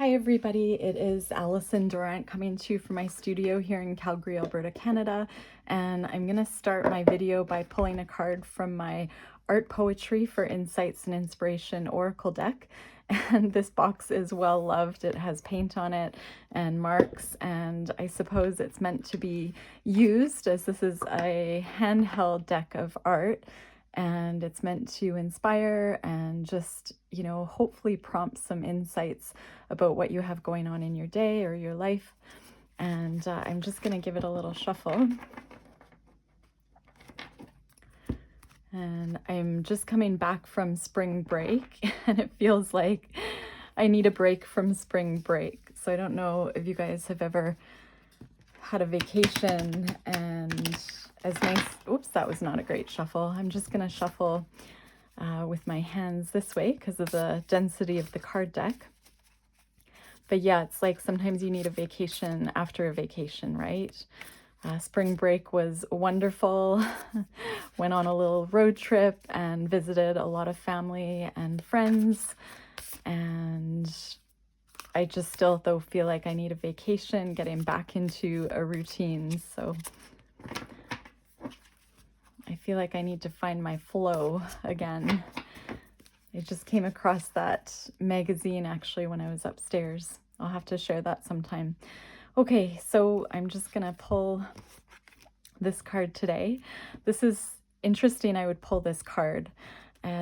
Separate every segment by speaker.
Speaker 1: Hi everybody, it is Allison Durant coming to you from my studio here in Calgary, Alberta, Canada, and I'm going to start my video by pulling a card from my Art Poetry for Insights and Inspiration Oracle deck. And this box is well loved. It has paint on it and marks, and I suppose it's meant to be used as this is a handheld deck of art. And it's meant to inspire and just, hopefully prompt some insights about what you have going on in your day or your life. And I'm just going to give it a little shuffle. And I'm just coming back from spring break, and it feels like I need a break from spring break. So I don't know if you guys have ever had a vacation and as nice, oops, that was not a great shuffle. I'm just going to shuffle with my hands this way because of the density of the card deck. But yeah, it's like sometimes you need a vacation after a vacation, right? Spring break was wonderful. Went on a little road trip and visited a lot of family and friends. And I just still though feel like I need a vacation, getting back into a routine. So I feel like I need to find my flow again. I just came across that magazine actually when I was upstairs. I'll have to share that sometime. Okay, so I'm just gonna pull this card today. This is interesting, I would pull this card.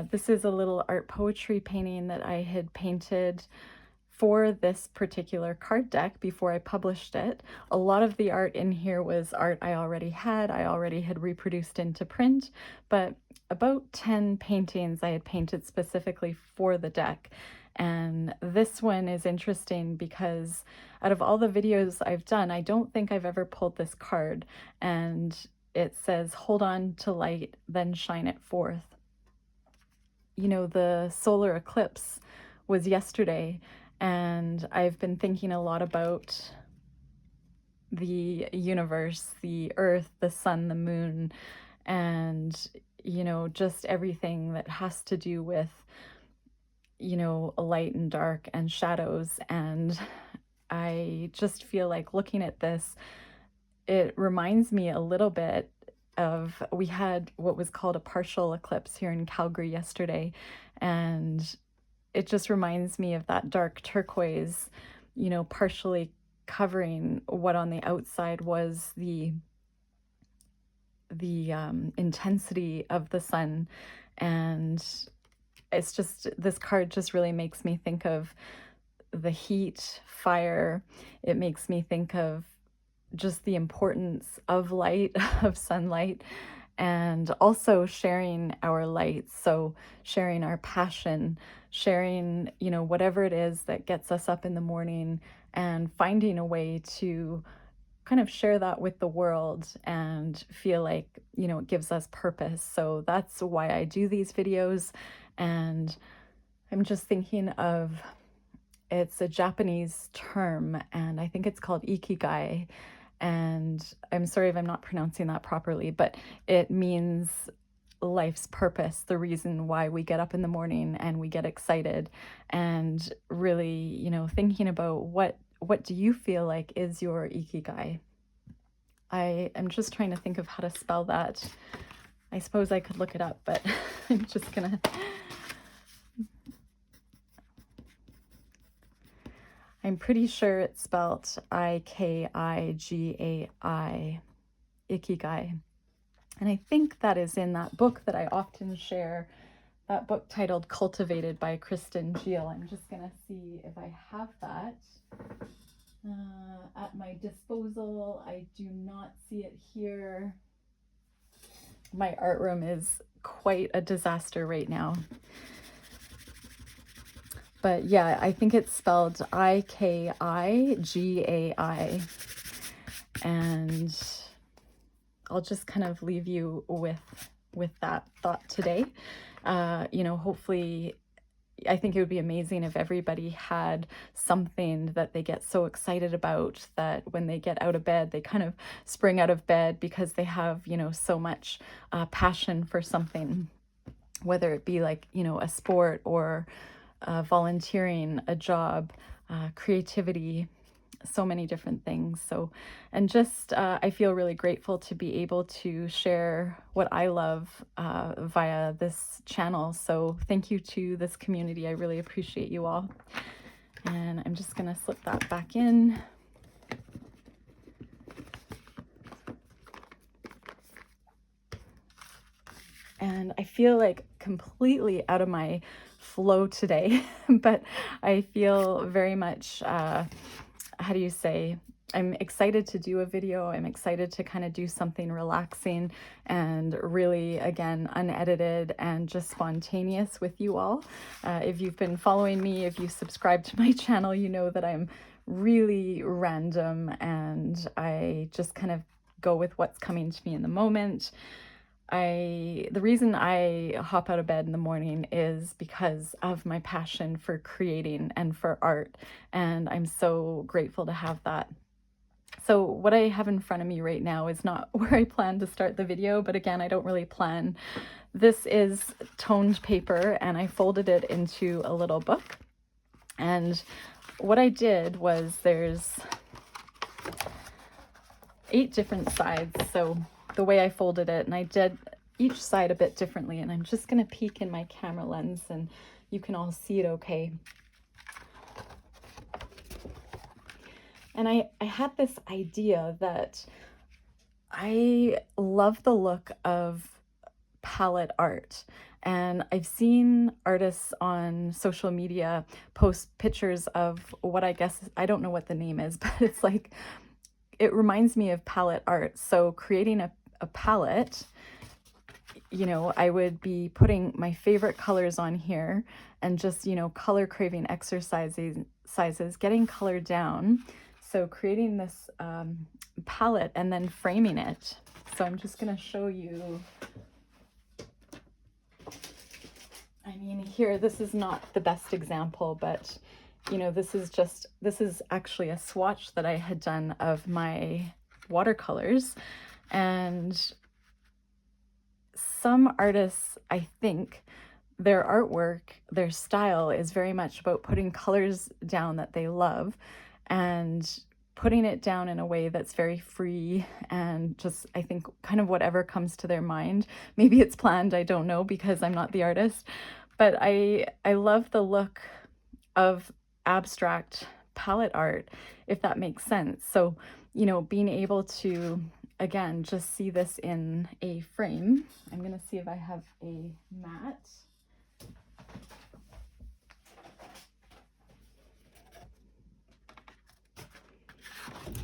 Speaker 1: This is a little art poetry painting that I had painted for this particular card deck before I published it. A lot of the art in here was art I already had reproduced into print, but about 10 paintings I had painted specifically for the deck. And this one is interesting because out of all the videos I've done, I don't think I've ever pulled this card, and it says, "Hold on to light, then shine it forth." You know, the solar eclipse was yesterday, and I've been thinking a lot about the universe, the earth, the sun, the moon, and, just everything that has to do with, light and dark and shadows. And I just feel like looking at this, it reminds me a little bit of, we had what was called a partial eclipse here in Calgary yesterday, and it just reminds me of that dark turquoise, partially covering what on the outside was the intensity of the sun. And it's just, this card just really makes me think of the heat, fire. It makes me think of just the importance of light, of sunlight, and also sharing our light. So sharing our passion, sharing, whatever it is that gets us up in the morning, and finding a way to kind of share that with the world and feel like, it gives us purpose. So that's why I do these videos. And I'm just thinking of, it's a Japanese term, and I think it's called ikigai. And I'm sorry if I'm not pronouncing that properly, but it means life's purpose, the reason why we get up in the morning and we get excited. And really, thinking about what do you feel like is your ikigai? I am just trying to think of how to spell that. I suppose I could look it up, but I'm just gonna... I'm pretty sure it's spelled I-K-I-G-A-I, ikigai. And I think that is in that book that I often share, that book titled Cultivated by Kristen Geel. I'm just going to see if I have that at my disposal. I do not see it here. My art room is quite a disaster right now. But yeah, I think it's spelled I-K-I-G-A-I. And I'll just kind of leave you with that thought today. Hopefully, I think it would be amazing if everybody had something that they get so excited about that when they get out of bed, they kind of spring out of bed because they have, so much passion for something, whether it be like, a sport or volunteering, a job, creativity, so many different things. So, and just I feel really grateful to be able to share what I love via this channel. So thank you to this community. I really appreciate you all. And I'm just going to slip that back in. And I feel like completely out of my flow today, but I feel very much, how do you say, I'm excited to do a video. I'm excited to kind of do something relaxing and really, again, unedited and just spontaneous with you all. If you've been following me, if you subscribe to my channel, you know that I'm really random and I just kind of go with what's coming to me in the moment. The reason I hop out of bed in the morning is because of my passion for creating and for art, and I'm so grateful to have that. So what I have in front of me right now is not where I plan to start the video, but again, I don't really plan. This is toned paper and I folded it into a little book. And what I did was there's 8 different sides. So the way I folded it, and I did each side a bit differently, and I'm just going to peek in my camera lens and you can all see it okay. And I had this idea that I love the look of palette art. And I've seen artists on social media post pictures of what I guess, I don't know what the name is, but it's like, it reminds me of palette art. So creating a palette, you know, I would be putting my favorite colors on here and just, you know, color craving exercises, getting color down. So creating this palette and then framing it. So I'm just going to show you. I mean, here, this is not the best example, but you know, this is actually a swatch that I had done of my watercolors. And some artists, I think, their artwork, their style is very much about putting colors down that they love and putting it down in a way that's very free and just, I think, kind of whatever comes to their mind. Maybe it's planned, I don't know, because I'm not the artist. But I love the look of abstract palette art, if that makes sense. So, you know, being able to, again, just see this in a frame. I'm going to see if I have a mat.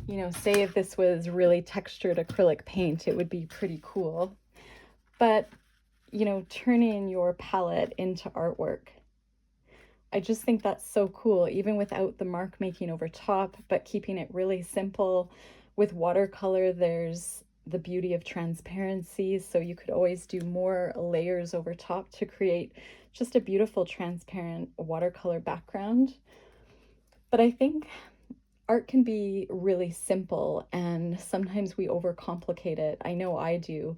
Speaker 1: You know, say if this was really textured acrylic paint, it would be pretty cool. But, you know, turning your palette into artwork, I just think that's so cool, even without the mark making over top, but keeping it really simple. With watercolor, there's the beauty of transparency, so you could always do more layers over top to create just a beautiful transparent watercolor background. But I think art can be really simple, and sometimes we overcomplicate it. I know I do,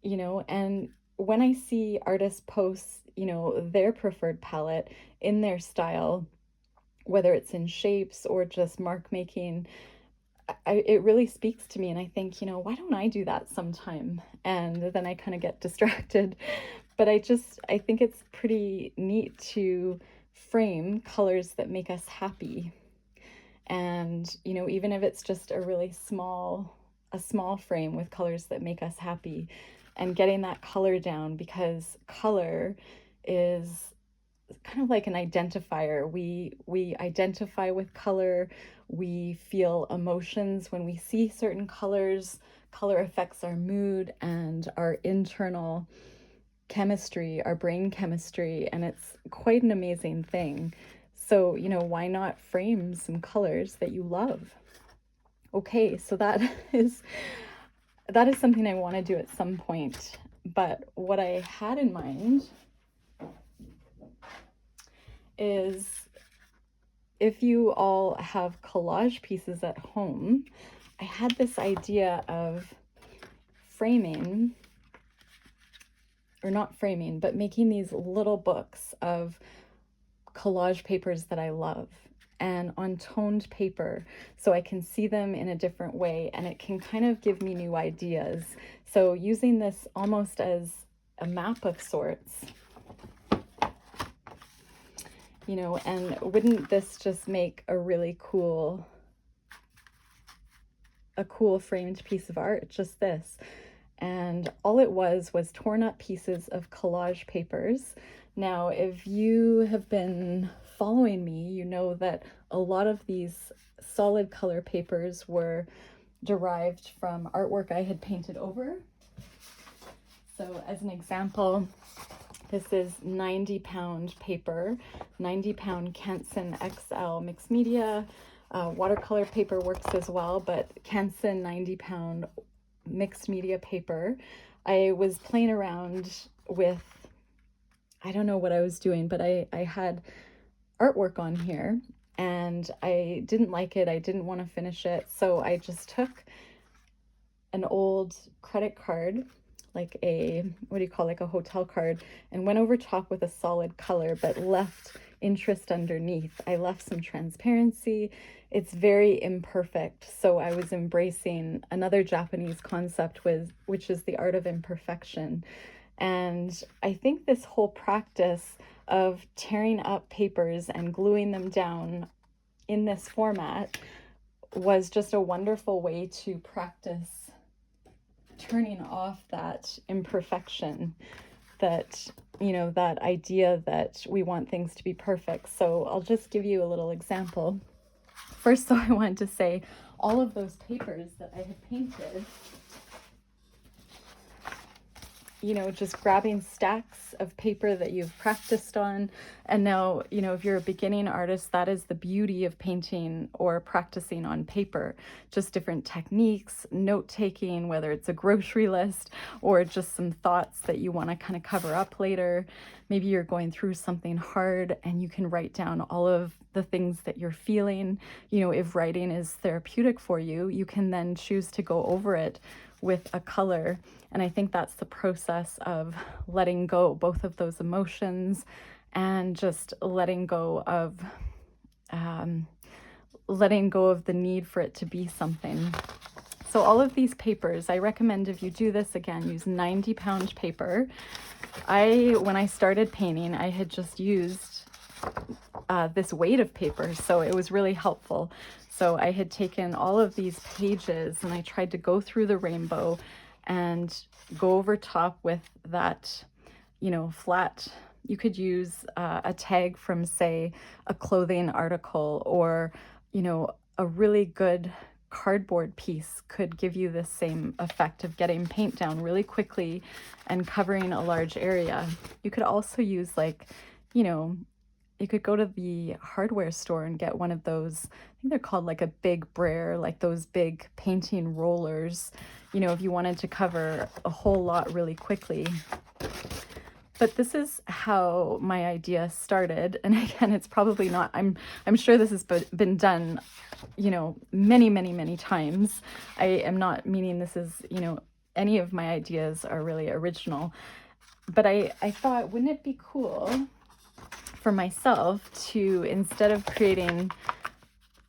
Speaker 1: you know, and when I see artists post, you know, their preferred palette in their style, whether it's in shapes or just mark making, it really speaks to me. And I think, you know, why don't I do that sometime? And then I kind of get distracted. But I think it's pretty neat to frame colors that make us happy. And, you know, even if it's just a really small frame with colors that make us happy, and getting that color down, because color is kind of like an identifier. We identify with color. We feel emotions when we see certain colors. Color affects our mood and our internal chemistry, our brain chemistry, and it's quite an amazing thing. So, you know, why not frame some colors that you love? Okay, so that is something I want to do at some point. But what I had in mind is, if you all have collage pieces at home, I had this idea of framing, or not framing, but making these little books of collage papers that I love and on toned paper, so I can see them in a different way, and it can kind of give me new ideas. So using this almost as a map of sorts, you know, and wouldn't this just make a really cool, framed piece of art, just this? And all it was torn up pieces of collage papers. Now, if you have been following me, you know that a lot of these solid color papers were derived from artwork I had painted over. So as an example, this is 90-pound paper, 90-pound Canson XL mixed media. Watercolor paper works as well, but Canson 90-pound mixed media paper. I was playing around with, I don't know what I was doing, but I had artwork on here and I didn't like it. I didn't want to finish it. So I just took an old credit card, like a, what do you call, like a hotel card, and went over top with a solid color, but left interest underneath. I left some transparency. It's very imperfect. So I was embracing another Japanese concept which is the art of imperfection. And I think this whole practice of tearing up papers and gluing them down in this format was just a wonderful way to practice turning off that imperfection, that, you know, that idea that we want things to be perfect. So I'll just give you a little example. First, though, I wanted to say all of those papers that I had painted, you know, just grabbing stacks of paper that you've practiced on. And now, you know, if you're a beginning artist, that is the beauty of painting or practicing on paper. Just different techniques, note-taking, whether it's a grocery list or just some thoughts that you want to kind of cover up later. Maybe you're going through something hard and you can write down all of the things that you're feeling. You know, if writing is therapeutic for you, you can then choose to go over it with a color. And I think that's the process of letting go both of those emotions and just letting go of the need for it to be something. So all of these papers, I recommend, if you do this again, use 90-pound paper. When I started painting, I had just used this weight of paper, so it was really helpful. So I had taken all of these pages and I tried to go through the rainbow and go over top with that, you know, flat. You could use a tag from, say, a clothing article, or, you know, a really good cardboard piece could give you the same effect of getting paint down really quickly and covering a large area. You could also use, like, you know, you could go to the hardware store and get one of those, I think they're called like a big brayer, like those big painting rollers, you know, if you wanted to cover a whole lot really quickly. But this is how my idea started. And again, it's probably not, I'm sure this has been done, you know, many, many, many times. I am not meaning this is, you know, any of my ideas are really original. But I thought, wouldn't it be cool for myself to, instead of creating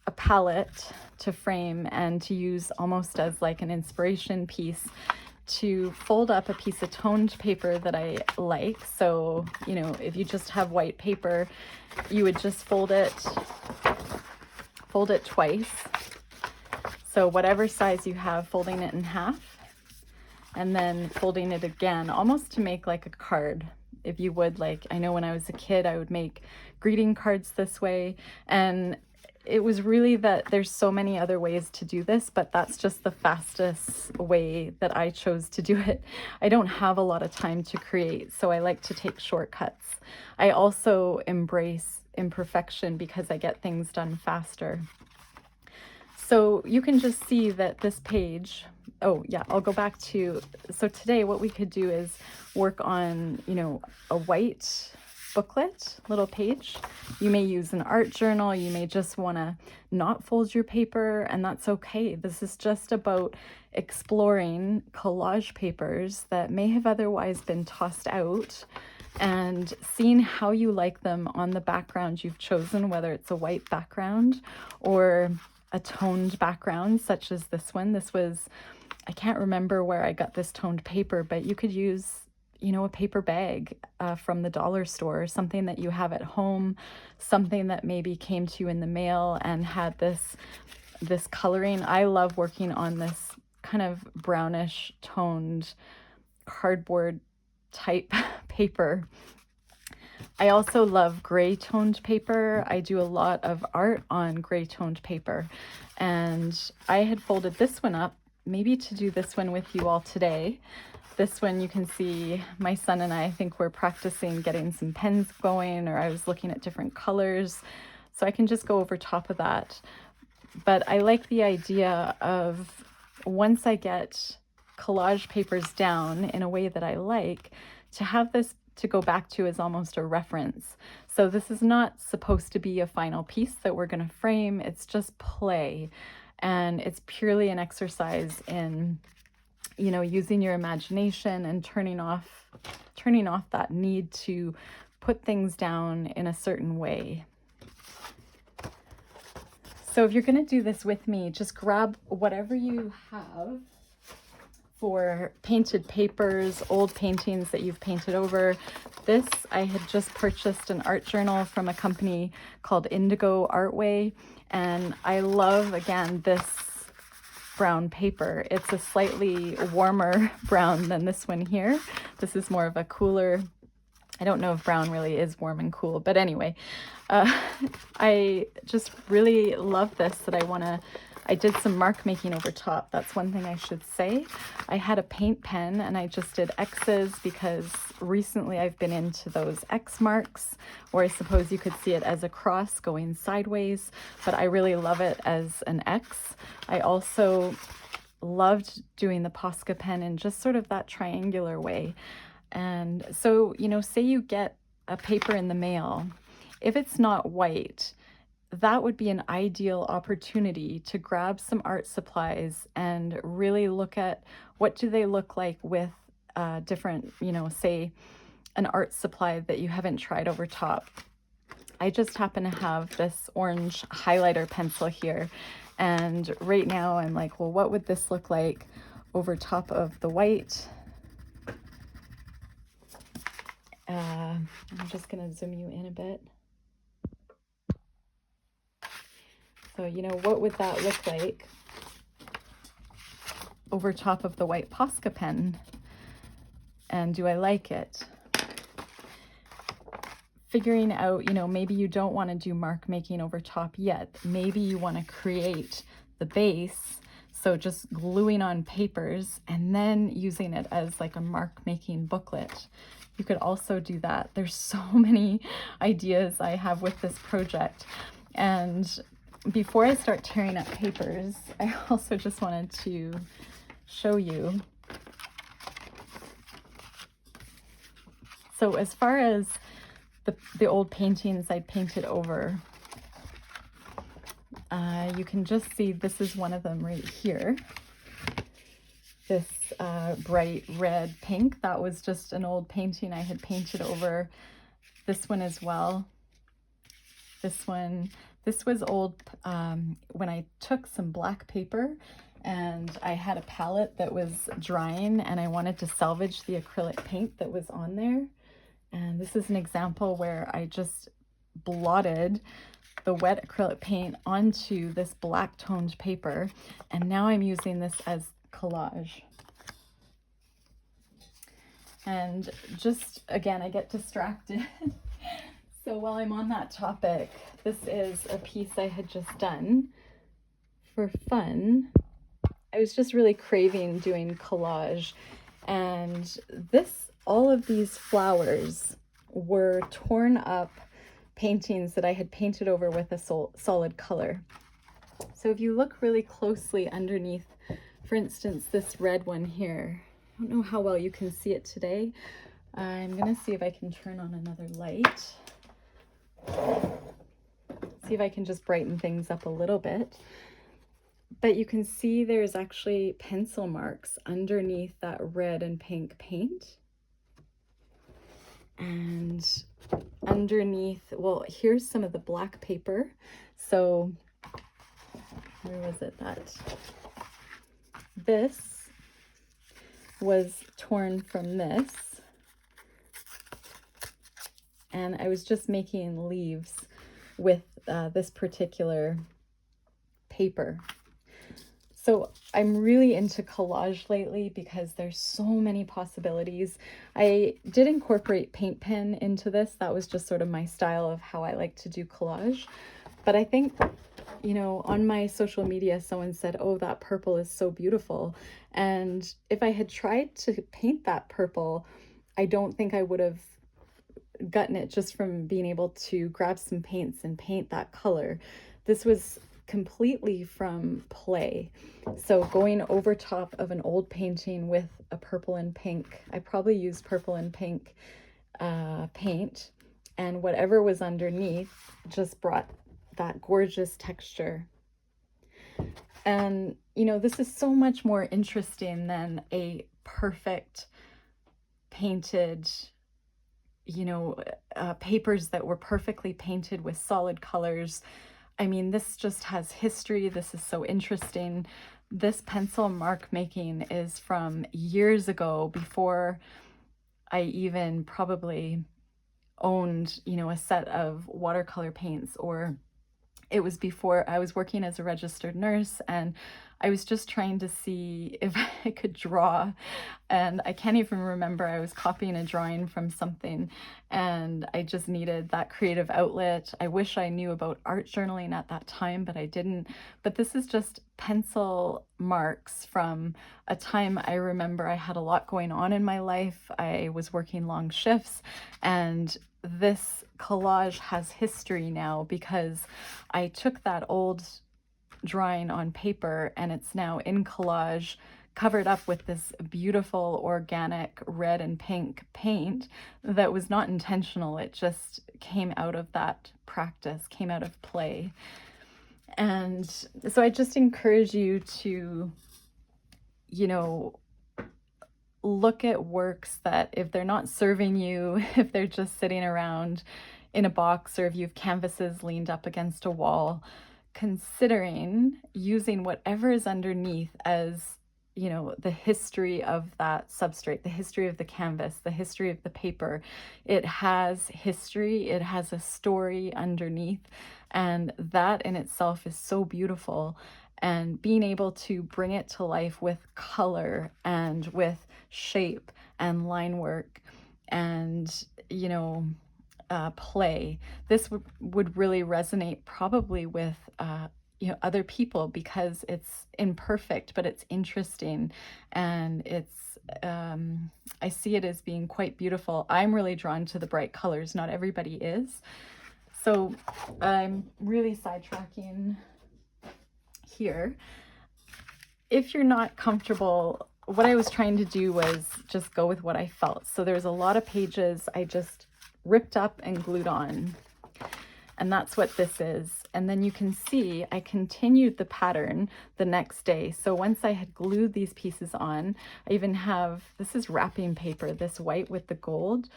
Speaker 1: a palette to frame and to use almost as like an inspiration piece, to fold up a piece of toned paper that I like. So, you know, if you just have white paper, you would just fold it twice. So whatever size you have, folding it in half and then folding it again, almost to make like a card. If you would, like, I know when I was a kid, I would make greeting cards this way. And it was really that there's so many other ways to do this, but that's just the fastest way that I chose to do it. I don't have a lot of time to create, so I like to take shortcuts. I also embrace imperfection because I get things done faster. So you can just see that this page, oh yeah, I'll go back to, so today what we could do is work on, you know, a white booklet, little page. You may use an art journal, you may just want to not fold your paper, and that's okay. This is just about exploring collage papers that may have otherwise been tossed out and seeing how you like them on the background you've chosen, whether it's a white background or a toned background, such as this one. This was, I can't remember where I got this toned paper, but you could use, you know, a paper bag from the dollar store, something that you have at home, something that maybe came to you in the mail and had this coloring. I love working on this kind of brownish toned cardboard type paper. I also love gray toned paper. I do a lot of art on gray toned paper, and I had folded this one up maybe to do this one with you all today. This one, you can see my son and I think we're practicing getting some pens going, or I was looking at different colors, so I can just go over top of that. But I like the idea of, once I get collage papers down in a way that I like, to have this to go back to as almost a reference. So this is not supposed to be a final piece that we're going to frame. It's just play. And it's purely an exercise in, you know, using your imagination and turning off that need to put things down in a certain way. So if you're going to do this with me, just grab whatever you have for painted papers, old paintings that you've painted over. This, I had just purchased an art journal from a company called Indigo Artway, and I love, again, this brown paper. It's a slightly warmer brown than this one here. This is more of a cooler, I don't know if brown really is warm and cool, but anyway, I just really love this, that I did some mark making over top. That's one thing I should say. I had a paint pen and I just did X's because recently I've been into those X marks, or I suppose you could see it as a cross going sideways, but I really love it as an X. I also loved doing the Posca pen in just sort of that triangular way. And so, you know, say you get a paper in the mail, if it's not white, that would be an ideal opportunity to grab some art supplies and really look at what do they look like with different, you know, say an art supply that you haven't tried over top. I just happen to have this orange highlighter pencil here, and right now I'm like, well, what would this look like over top of the white? I'm just going to zoom you in a bit. So, you know, what would that look like over top of the white Posca pen? And do I like it? Figuring out, you know, maybe you don't want to do mark making over top yet. Maybe you want to create the base. So just gluing on papers and then using it as like a mark making booklet. You could also do that. There's so many ideas I have with this project. And before I start tearing up papers, I also just wanted to show you. So as far as the old paintings I painted over, you can just see this is one of them right here. This bright red pink, that was just an old painting I had painted over. This one as well. This one, this was old when I took some black paper and I had a palette that was drying and I wanted to salvage the acrylic paint that was on there. And this is an example where I just blotted the wet acrylic paint onto this black toned paper, and now I'm using this as collage. And just, again, I get distracted. So while I'm on that topic, this is a piece I had just done for fun. I was just really craving doing collage, and all of these flowers were torn up paintings that I had painted over with a solid color. So if you look really closely underneath, for instance, this red one here, I don't know how well you can see it today. I'm gonna see if I can turn on another light. See if I can just brighten things up a little bit. But you can see there's actually pencil marks underneath that red and pink paint. And underneath, well, here's some of the black paper. So where was it that this was torn from this, and I was just making leaves with this particular paper. So I'm really into collage lately because there's so many possibilities. I did incorporate paint pen into this. That was just sort of my style of how I like to do collage. But I think, you know, on my social media, someone said, oh, that purple is so beautiful. And if I had tried to paint that purple, I don't think I would have gotten it just from being able to grab some paints and paint that color. This was completely from play. So going over top of an old painting with a purple and pink, I probably used purple and pink paint, and whatever was underneath just brought that gorgeous texture. And, you know, this is so much more interesting than a perfect painted, you know, papers that were perfectly painted with solid colors. I mean, this just has history. This is so interesting. This pencil mark making is from years ago, before I even probably owned, you know, a set of watercolor paints, or it was before I was working as a registered nurse, and I was just trying to see if I could draw, and I can't even remember. I was copying a drawing from something, and I just needed that creative outlet. I wish I knew about art journaling at that time, but I didn't. But this is just pencil marks from a time I remember I had a lot going on in my life. I was working long shifts, and this collage has history now because I took that old drawing on paper and it's now in collage, covered up with this beautiful organic red and pink paint that was not intentional. It just came out of that practice, came out of play. And so I just encourage you to, you know, look at works that, if they're not serving you, if they're just sitting around in a box, or if you have canvases leaned up against a wall, considering using whatever is underneath as, you know, the history of that substrate, the history of the canvas, the history of the paper. It has history, it has a story underneath, and that in itself is so beautiful. And being able to bring it to life with color and with shape and line work and, you know, play. This would really resonate probably with you know, other people, because it's imperfect, but it's interesting, and it's I see it as being quite beautiful. I'm really drawn to the bright colors. Not everybody is. So I'm really sidetracking here. If you're not comfortable, what I was trying to do was just go with what I felt. So there's a lot of pages I just ripped up and glued on, and that's what this is. And then you can see I continued the pattern the next day. So once I had glued these pieces on, I even have, this is wrapping paper, this white with the gold.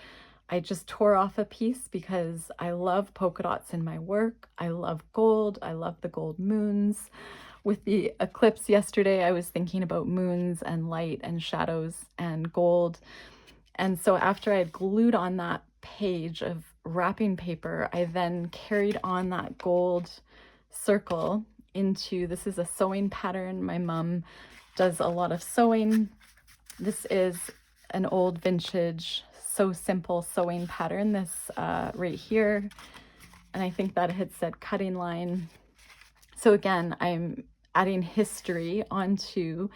Speaker 1: I just tore off a piece because I love polka dots in my work. I love gold. I love the gold moons. With the eclipse yesterday, I was thinking about moons and light and shadows and gold. And so after I had glued on that page of wrapping paper, I then carried on that gold circle into, this is a sewing pattern. My mom does a lot of sewing. This is an old vintage So Simple sewing pattern, this right here. And I think that had said cutting line. So again, I'm adding history onto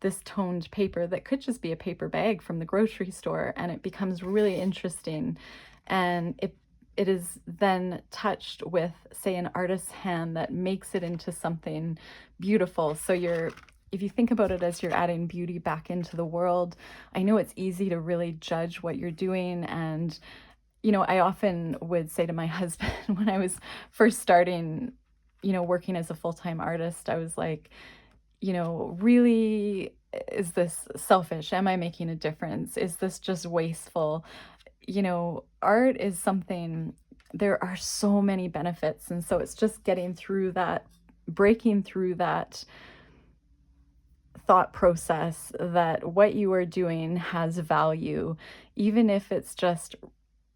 Speaker 1: this toned paper that could just be a paper bag from the grocery store, and it becomes really interesting. And it is then touched with, say, an artist's hand that makes it into something beautiful. So if you think about it as you're adding beauty back into the world, I know it's easy to really judge what you're doing. And, you know, I often would say to my husband when I was first starting, you know, working as a full-time artist, I was like, you know, really, is this selfish? Am I making a difference? Is this just wasteful? you know, art is something, there are so many benefits. And so it's just getting through that, breaking through that thought process that what you are doing has value, even if it's just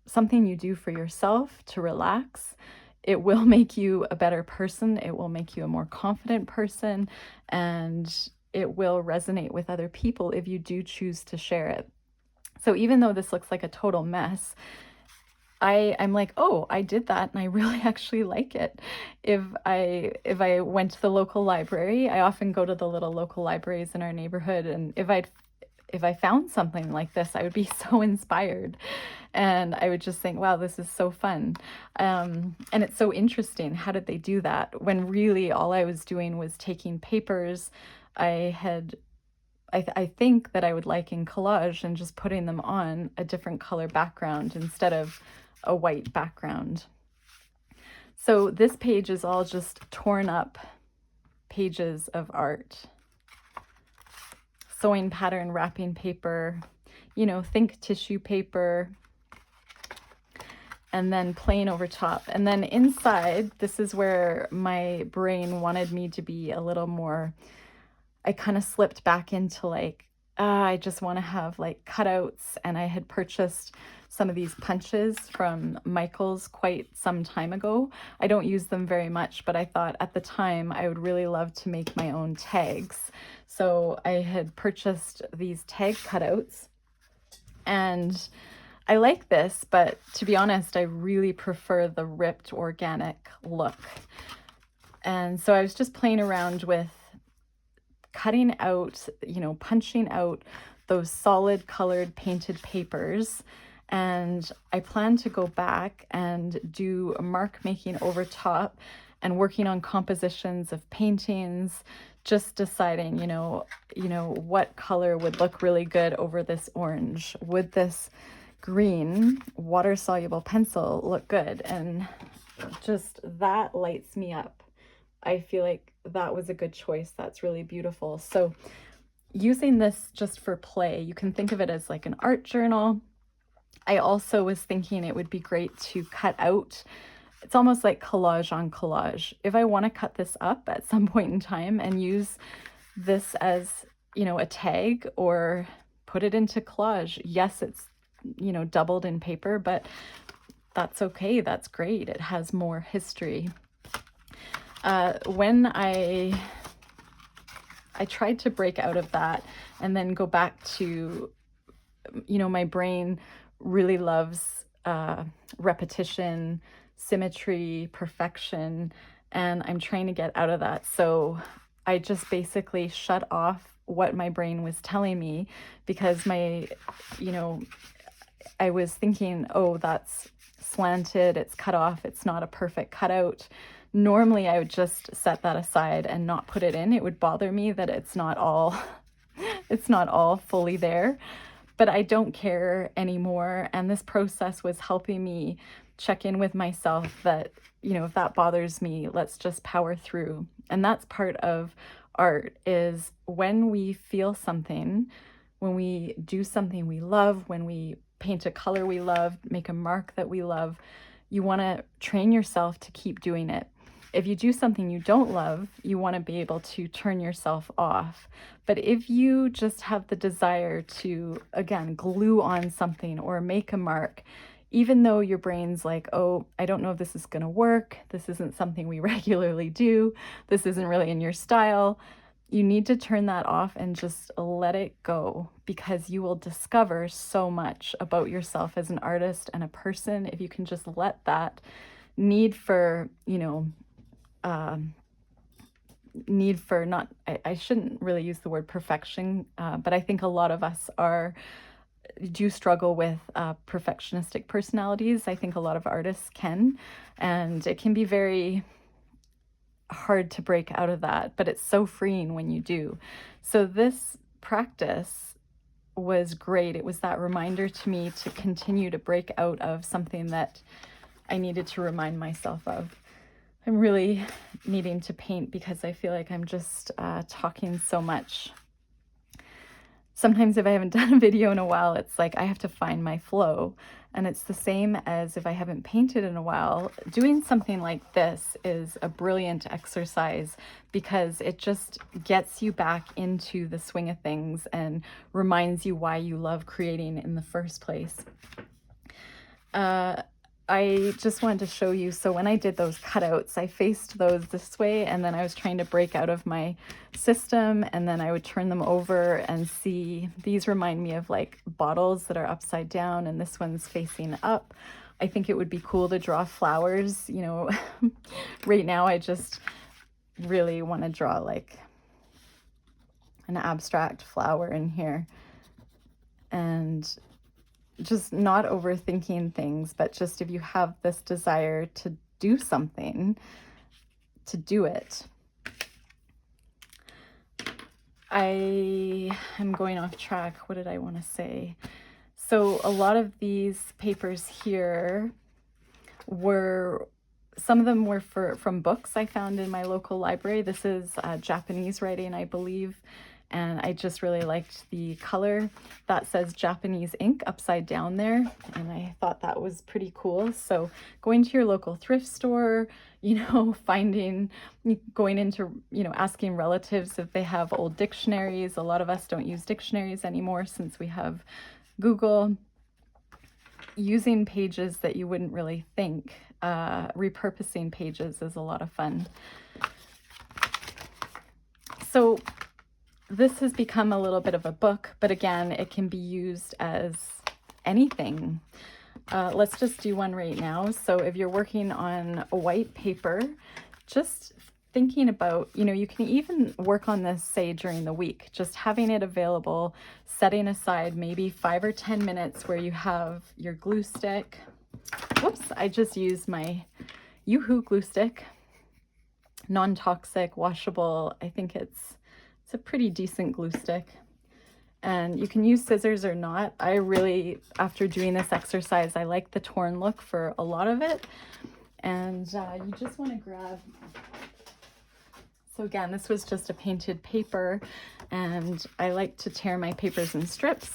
Speaker 1: something you do for yourself to relax. It will make you a better person. It will make you a more confident person, and it will resonate with other people if you do choose to share it. So even though this looks like a total mess, I'm like, oh, I did that and I really actually like it. If I went to the local library, I often go to the little local libraries in our neighborhood, and if I found something like this, I would be so inspired, and I would just think, wow, this is so fun. And it's so interesting. How did they do that? When really all I was doing was taking papers I think that I would like in collage and just putting them on a different color background instead of a white background. So this page is all just torn up pages of art. Sewing pattern, wrapping paper, you know, think tissue paper, and then plain over top. And then inside, this is where my brain wanted me to be a little more, I kind of slipped back into like, I just want to have like cutouts. And I had purchased some of these punches from Michael's quite some time ago. I don't use them very much, but I thought at the time I would really love to make my own tags. So I had purchased these tag cutouts, and I like this, but to be honest, I really prefer the ripped organic look. And so I was just playing around with cutting out, you know, punching out those solid colored painted papers. And I plan to go back and do mark making over top and working on compositions of paintings, just deciding, you know, what color would look really good over this orange. Would this green water soluble pencil look good? And just that lights me up. I feel like that was a good choice. That's really beautiful. So using this just for play, you can think of it as like an art journal. I also was thinking it would be great to cut out, it's almost like collage on collage. If I want to cut this up at some point in time and use this as, you know, a tag or put it into collage, yes, it's, you know, doubled in paper, but that's okay. That's great. It has more history. When I tried to break out of that and then go back to, you know, my brain really loves repetition, symmetry, perfection, and I'm trying to get out of that. So I just basically shut off what my brain was telling me, because my, you know, I was thinking, oh, that's slanted, it's cut off, it's not a perfect cutout. Normally I would just set that aside and not put it in. It would bother me that it's not all fully there, but I don't care anymore. And this process was helping me check in with myself that, you know, if that bothers me, let's just power through. And that's part of art, is when we feel something, when we do something we love, when we paint a color we love, make a mark that we love, you want to train yourself to keep doing it. If you do something you don't love, you want to be able to turn yourself off. But if you just have the desire to, again, glue on something or make a mark, even though your brain's like, oh, I don't know if this is going to work, this isn't something we regularly do, this isn't really in your style, you need to turn that off and just let it go, because you will discover so much about yourself as an artist and a person if you can just let that need for, you know, not, I shouldn't really use the word perfection, but I think a lot of us do struggle with perfectionistic personalities. I think a lot of artists can, and it can be very hard to break out of that, but it's so freeing when you do. So this practice was great. It was that reminder to me to continue to break out of something that I needed to remind myself of. I'm really needing to paint because I feel like I'm just talking so much. Sometimes if I haven't done a video in a while, it's like I have to find my flow. And it's the same as if I haven't painted in a while. Doing something like this is a brilliant exercise because it just gets you back into the swing of things and reminds you why you love creating in the first place. I just wanted to show you, so when I did those cutouts, I faced those this way, and then I was trying to break out of my system, and then I would turn them over and see, these remind me of like bottles that are upside down, and this one's facing up. I think it would be cool to draw flowers, you know. Right now I just really want to draw like an abstract flower in here, and just not overthinking things, but just if you have this desire to do something, to do it. I am going off track. What did I want to say? So a lot of these papers here were, some of them were from books I found in my local library. This is Japanese writing, I believe. And I just really liked the color that says Japanese ink upside down there. And I thought that was pretty cool. So going to your local thrift store, you know, going into, you know, asking relatives if they have old dictionaries. A lot of us don't use dictionaries anymore since we have Google. Using pages that you wouldn't really think, repurposing pages is a lot of fun. So this has become a little bit of a book, but again, it can be used as anything. Let's just do one right now. So if you're working on a white paper, just thinking about, you know, you can even work on this, say, during the week, just having it available, setting aside maybe 5 or 10 minutes where you have your glue stick. Whoops, I just used my Yoo-Hoo glue stick, non-toxic, washable. I think it's a pretty decent glue stick, and you can use scissors or not. I really, after doing this exercise, I like the torn look for a lot of it. And you just want to grab, so again, this was just a painted paper, and I like to tear my papers in strips.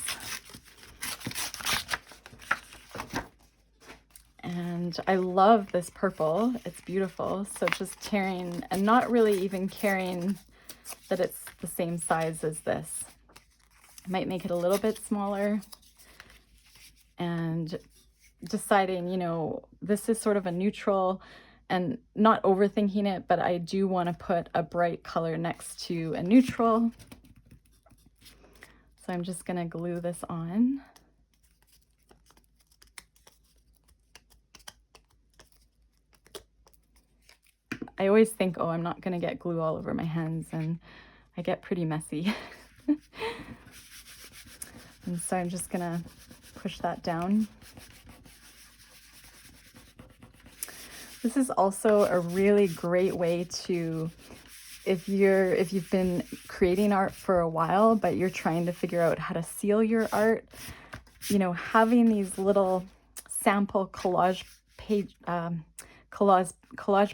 Speaker 1: And I love this purple, it's beautiful. So just tearing and not really even caring that it's the same size as this. Might make it a little bit smaller, and deciding, you know, this is sort of a neutral, and not overthinking it, but I do want to put a bright color next to a neutral. So I'm just going to glue this on. I always think, oh, I'm not going to get glue all over my hands, and I get pretty messy. And so I'm just going to push that down. This is also a really great way to, if you've been creating art for a while, but you're trying to figure out how to seal your art, you know, having these little sample collage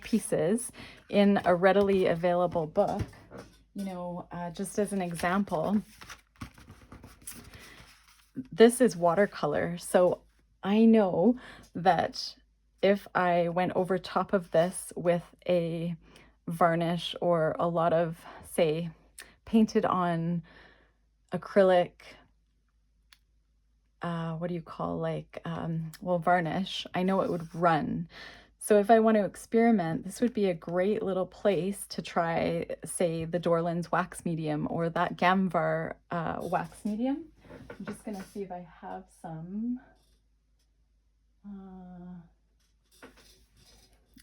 Speaker 1: pieces in a readily available book, you know, just as an example, this is watercolor. So I know that if I went over top of this with a varnish or a lot of, say, painted on acrylic, what do you call, like, well, varnish, I know it would run. So if I want to experiment, this would be a great little place to try, say, the Dorland's wax medium or that Gamvar wax medium. I'm just going to see if I have some.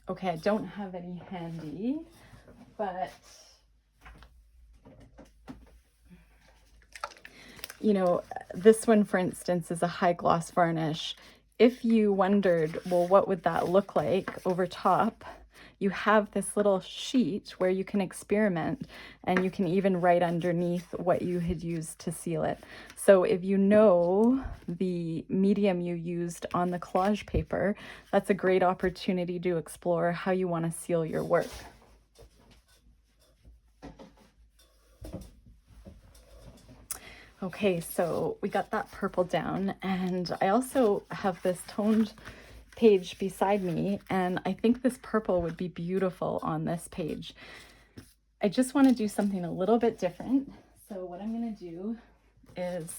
Speaker 1: Okay, I don't have any handy, but you know, this one, for instance, is a high gloss varnish. If you wondered, well, what would that look like over top? You have this little sheet where you can experiment, and you can even write underneath what you had used to seal it. So if you know the medium you used on the collage paper, that's a great opportunity to explore how you want to seal your work. Okay, so we got that purple down, and I also have this toned page beside me, and I think this purple would be beautiful on this page. I just want to do something a little bit different. So what I'm going to do is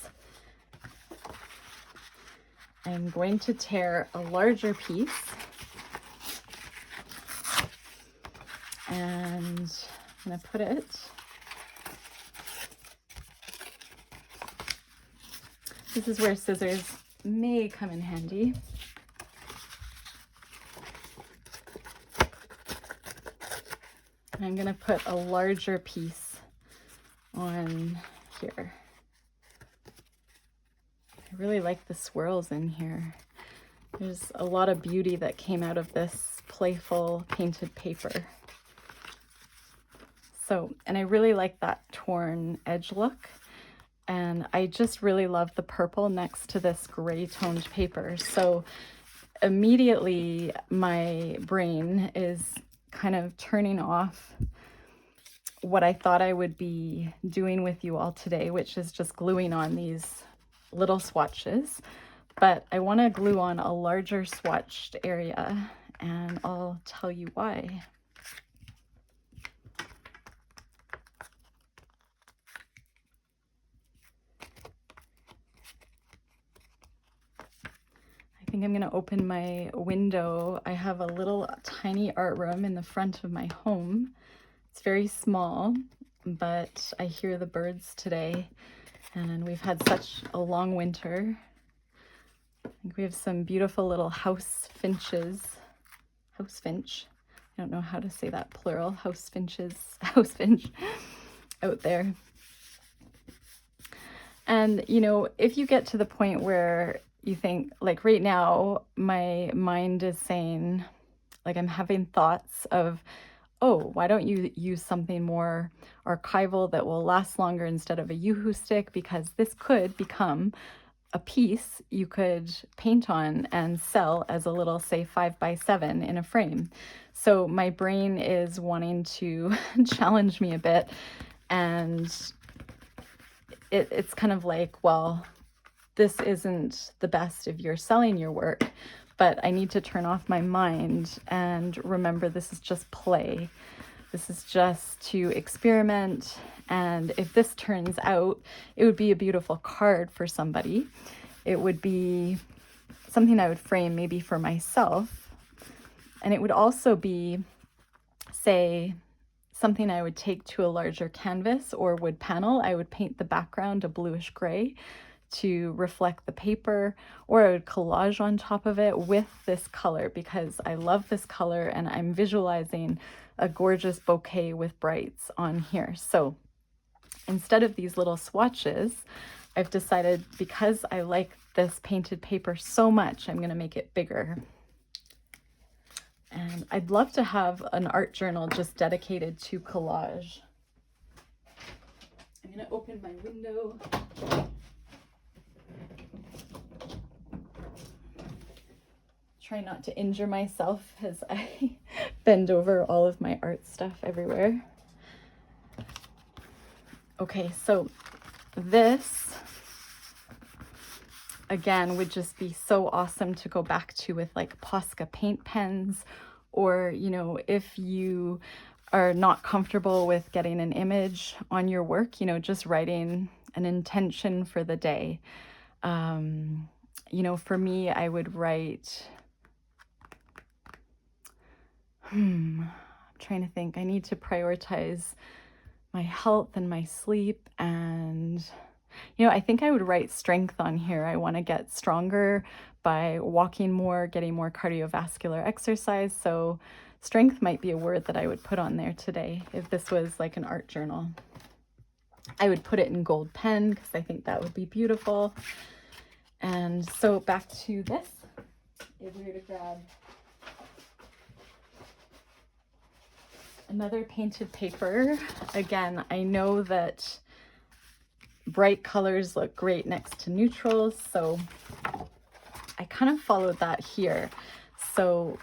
Speaker 1: I'm going to tear a larger piece, and I'm going to put it, this is where scissors may come in handy. I'm going to put a larger piece on here. I really like the swirls in here. There's a lot of beauty that came out of this playful painted paper. So, and I really like that torn edge look. And I just really love the purple next to this gray toned paper. So immediately my brain is kind of turning off what I thought I would be doing with you all today, which is just gluing on these little swatches. But I want to glue on a larger swatched area, and I'll tell you why. I think I'm going to open my window. I have a little tiny art room in the front of my home. It's very small, but I hear the birds today, and we've had such a long winter. I think we have some beautiful little house finches. House finch. I don't know how to say that plural. House finches. House finch out there. And, you know, if you get to the point where you think, like right now, my mind is saying, like I'm having thoughts of, oh, why don't you use something more archival that will last longer instead of a Yoo-hoo stick? Because this could become a piece you could paint on and sell as a little, say, 5x7 in a frame. So my brain is wanting to challenge me a bit, and it's kind of like, well, this isn't the best if you're selling your work, but I need to turn off my mind and remember this is just play. This is just to experiment, and if this turns out, it would be a beautiful card for somebody. It would be something I would frame maybe for myself, and it would also be, say, something I would take to a larger canvas or wood panel. I would paint the background a bluish gray to reflect the paper, or I would collage on top of it with this color because I love this color and I'm visualizing a gorgeous bouquet with brights on here. So instead of these little swatches, I've decided, because I like this painted paper so much, I'm going to make it bigger. And I'd love to have an art journal just dedicated to collage. I'm going to open my window. Try not to injure myself as I bend over all of my art stuff everywhere. Okay, so this, again, would just be so awesome to go back to with like Posca paint pens, or, you know, if you are not comfortable with getting an image on your work, you know, just writing an intention for the day. You know, for me, I would write, I'm trying to think. I need to prioritize my health and my sleep, and you know, I think I would write strength on here. I want to get stronger by walking more, getting more cardiovascular exercise. So strength might be a word that I would put on there today if this was like an art journal. I would put it in gold pen because I think that would be beautiful. And so back to this, if we were to grab another painted paper. Again, I know that bright colors look great next to neutrals, so I kind of followed that here. So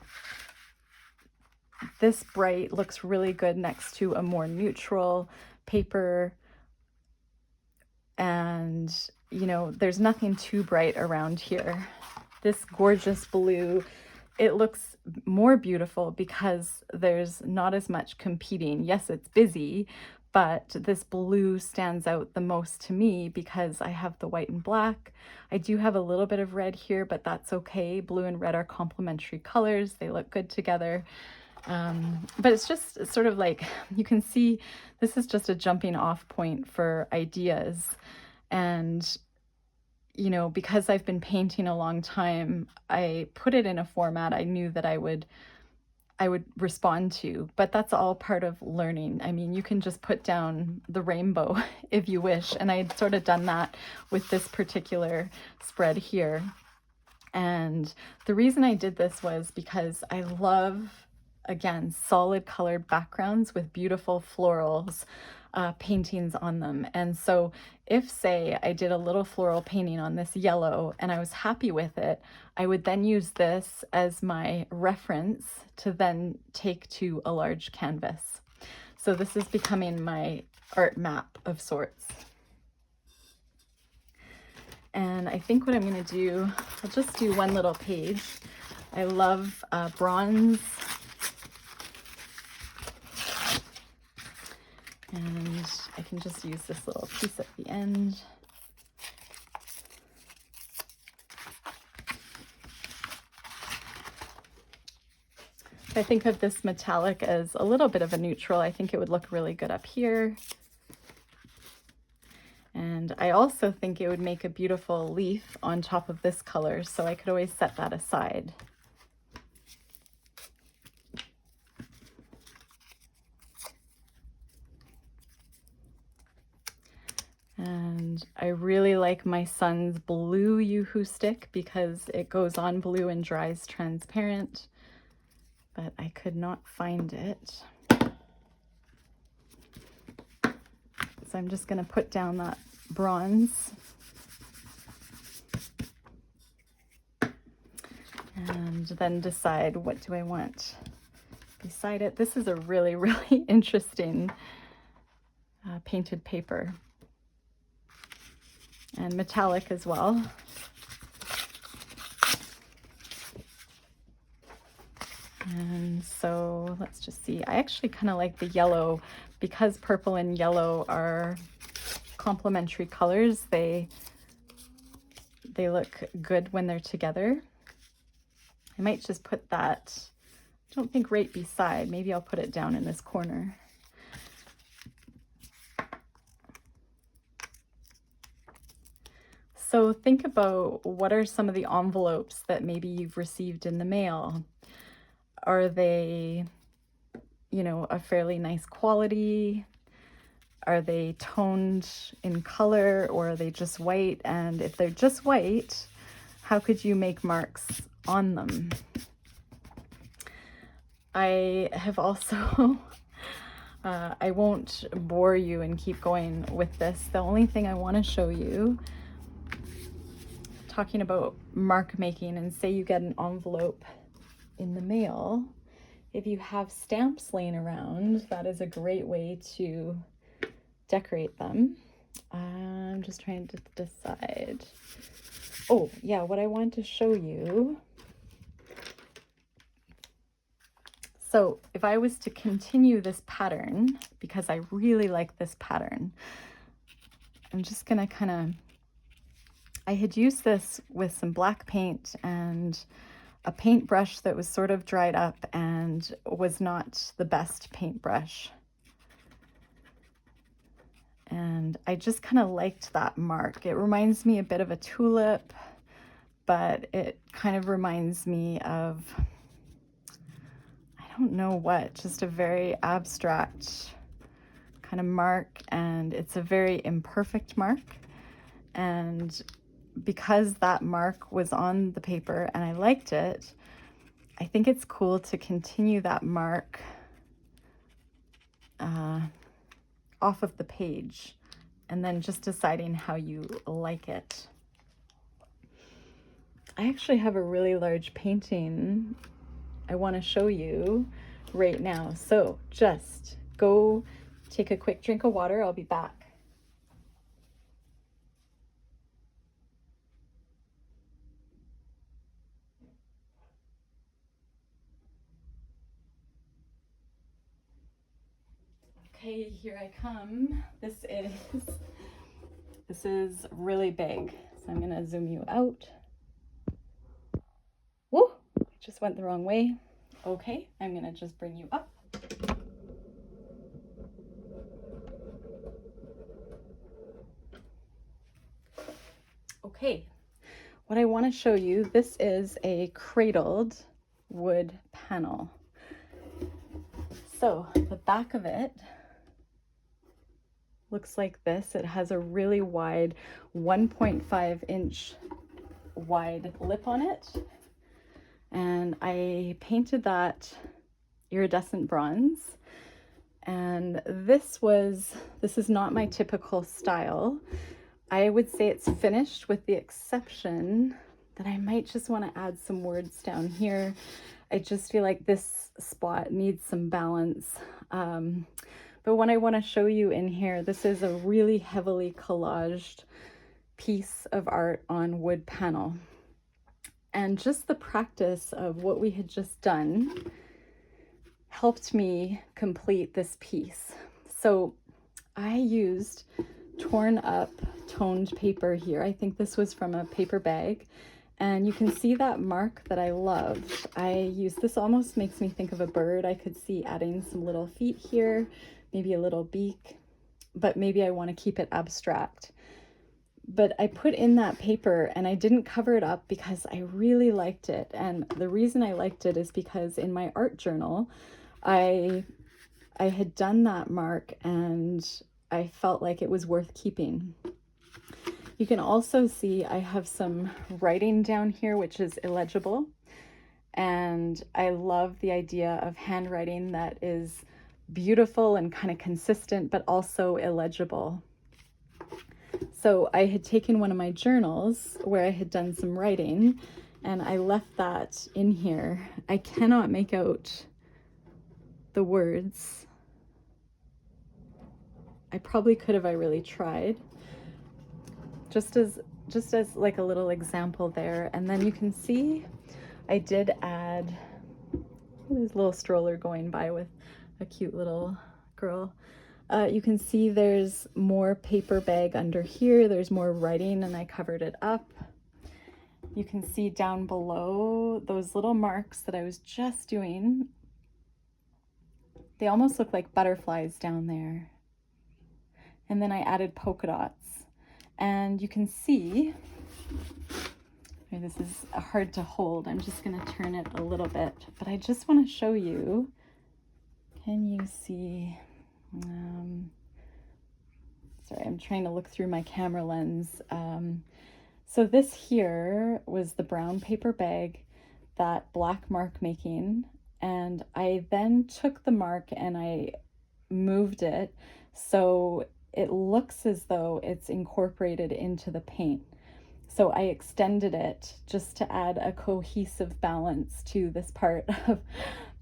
Speaker 1: this bright looks really good next to a more neutral paper. And, you know, there's nothing too bright around here. This gorgeous blue, it looks more beautiful because there's not as much competing. Yes, it's busy, but this blue stands out the most to me because I have the white and black. I do have a little bit of red here, but that's okay. Blue and red are complementary colors. They look good together. But it's just sort of like, you can see this is just a jumping off point for ideas. And, you know, because I've been painting a long time, I put it in a format I knew that I would respond to, but that's all part of learning. I mean, you can just put down the rainbow if you wish. And I had sort of done that with this particular spread here. And the reason I did this was because I love, again, solid colored backgrounds with beautiful florals, paintings on them. And so if, say, I did a little floral painting on this yellow and I was happy with it, I would then use this as my reference to then take to a large canvas. So this is becoming my art map of sorts. And I think what I'm going to do, I'll just do one little page. I love bronze. And I can just use this little piece at the end. I think of this metallic as a little bit of a neutral. I think it would look really good up here. And I also think it would make a beautiful leaf on top of this color, so I could always set that aside. And I really like my son's blue Yoo-hoo stick because it goes on blue and dries transparent, but I could not find it. So I'm just going to put down that bronze. And then decide, what do I want beside it? This is a really, really interesting painted paper. And metallic as well. And so let's just see. I actually kind of like the yellow because purple and yellow are complementary colors. They look good when they're together. I might just put that, I don't think right beside, maybe I'll put it down in this corner. So think about, what are some of the envelopes that maybe you've received in the mail? Are they, you know, a fairly nice quality? Are they toned in color, or are they just white? And if they're just white, how could you make marks on them? I have also, I won't bore you and keep going with this. The only thing I want to show you, talking about mark making, and say you get an envelope in the mail, if you have stamps laying around, that is a great way to decorate them. I'm just trying to decide. Oh yeah, what I want to show you. So if I was to continue this pattern, because I really like this pattern, I'm just gonna kind of, I had used this with some black paint and a paintbrush that was sort of dried up and was not the best paintbrush. And I just kind of liked that mark. It reminds me a bit of a tulip, but it kind of reminds me of, I don't know what, just a very abstract kind of mark, and it's a very imperfect mark. And because that mark was on the paper and I liked it, I think it's cool to continue that mark off of the page, and then just deciding how you like it. I actually have a really large painting I want to show you right now. So just go take a quick drink of water. I'll be back. here I come. This is really big. So I'm gonna zoom you out. Whoa, I just went the wrong way. Okay, I'm gonna just bring you up. Okay, what I want to show you, this is a cradled wood panel. So the back of it looks like this. It has a really wide 1.5 inch wide lip on it. And I painted that iridescent bronze. And this is not my typical style. I would say it's finished with the exception that I might just want to add some words down here. I just feel like this spot needs some balance. But what I want to show you in here, this is a really heavily collaged piece of art on wood panel. And just the practice of what we had just done helped me complete this piece. So I used torn up toned paper here. I think this was from a paper bag. And you can see that mark that I loved. This almost makes me think of a bird. I could see adding some little feet here, maybe a little beak, but maybe I want to keep it abstract. But I put in that paper and I didn't cover it up because I really liked it. And the reason I liked it is because in my art journal, I had done that mark and I felt like it was worth keeping. You can also see I have some writing down here, which is illegible. And I love the idea of handwriting that is beautiful and kind of consistent, but also illegible. So I had taken one of my journals where I had done some writing and I left that in here. I cannot make out the words. I probably could have, I really tried. Just as like a little example there. And then you can see I did add this little stroller going by with a cute little girl. You can see there's more paper bag under here. There's more writing and I covered it up. You can see down below those little marks that I was just doing. They almost look like butterflies down there. And then I added polka dots. And you can see, this is hard to hold. I'm just going to turn it a little bit, but I just want to show you. Can you see? Sorry, I'm trying to look through my camera lens. So this here was the brown paper bag, that black mark making, and I then took the mark and I moved it so it looks as though it's incorporated into the paint. So I extended it just to add a cohesive balance to this part of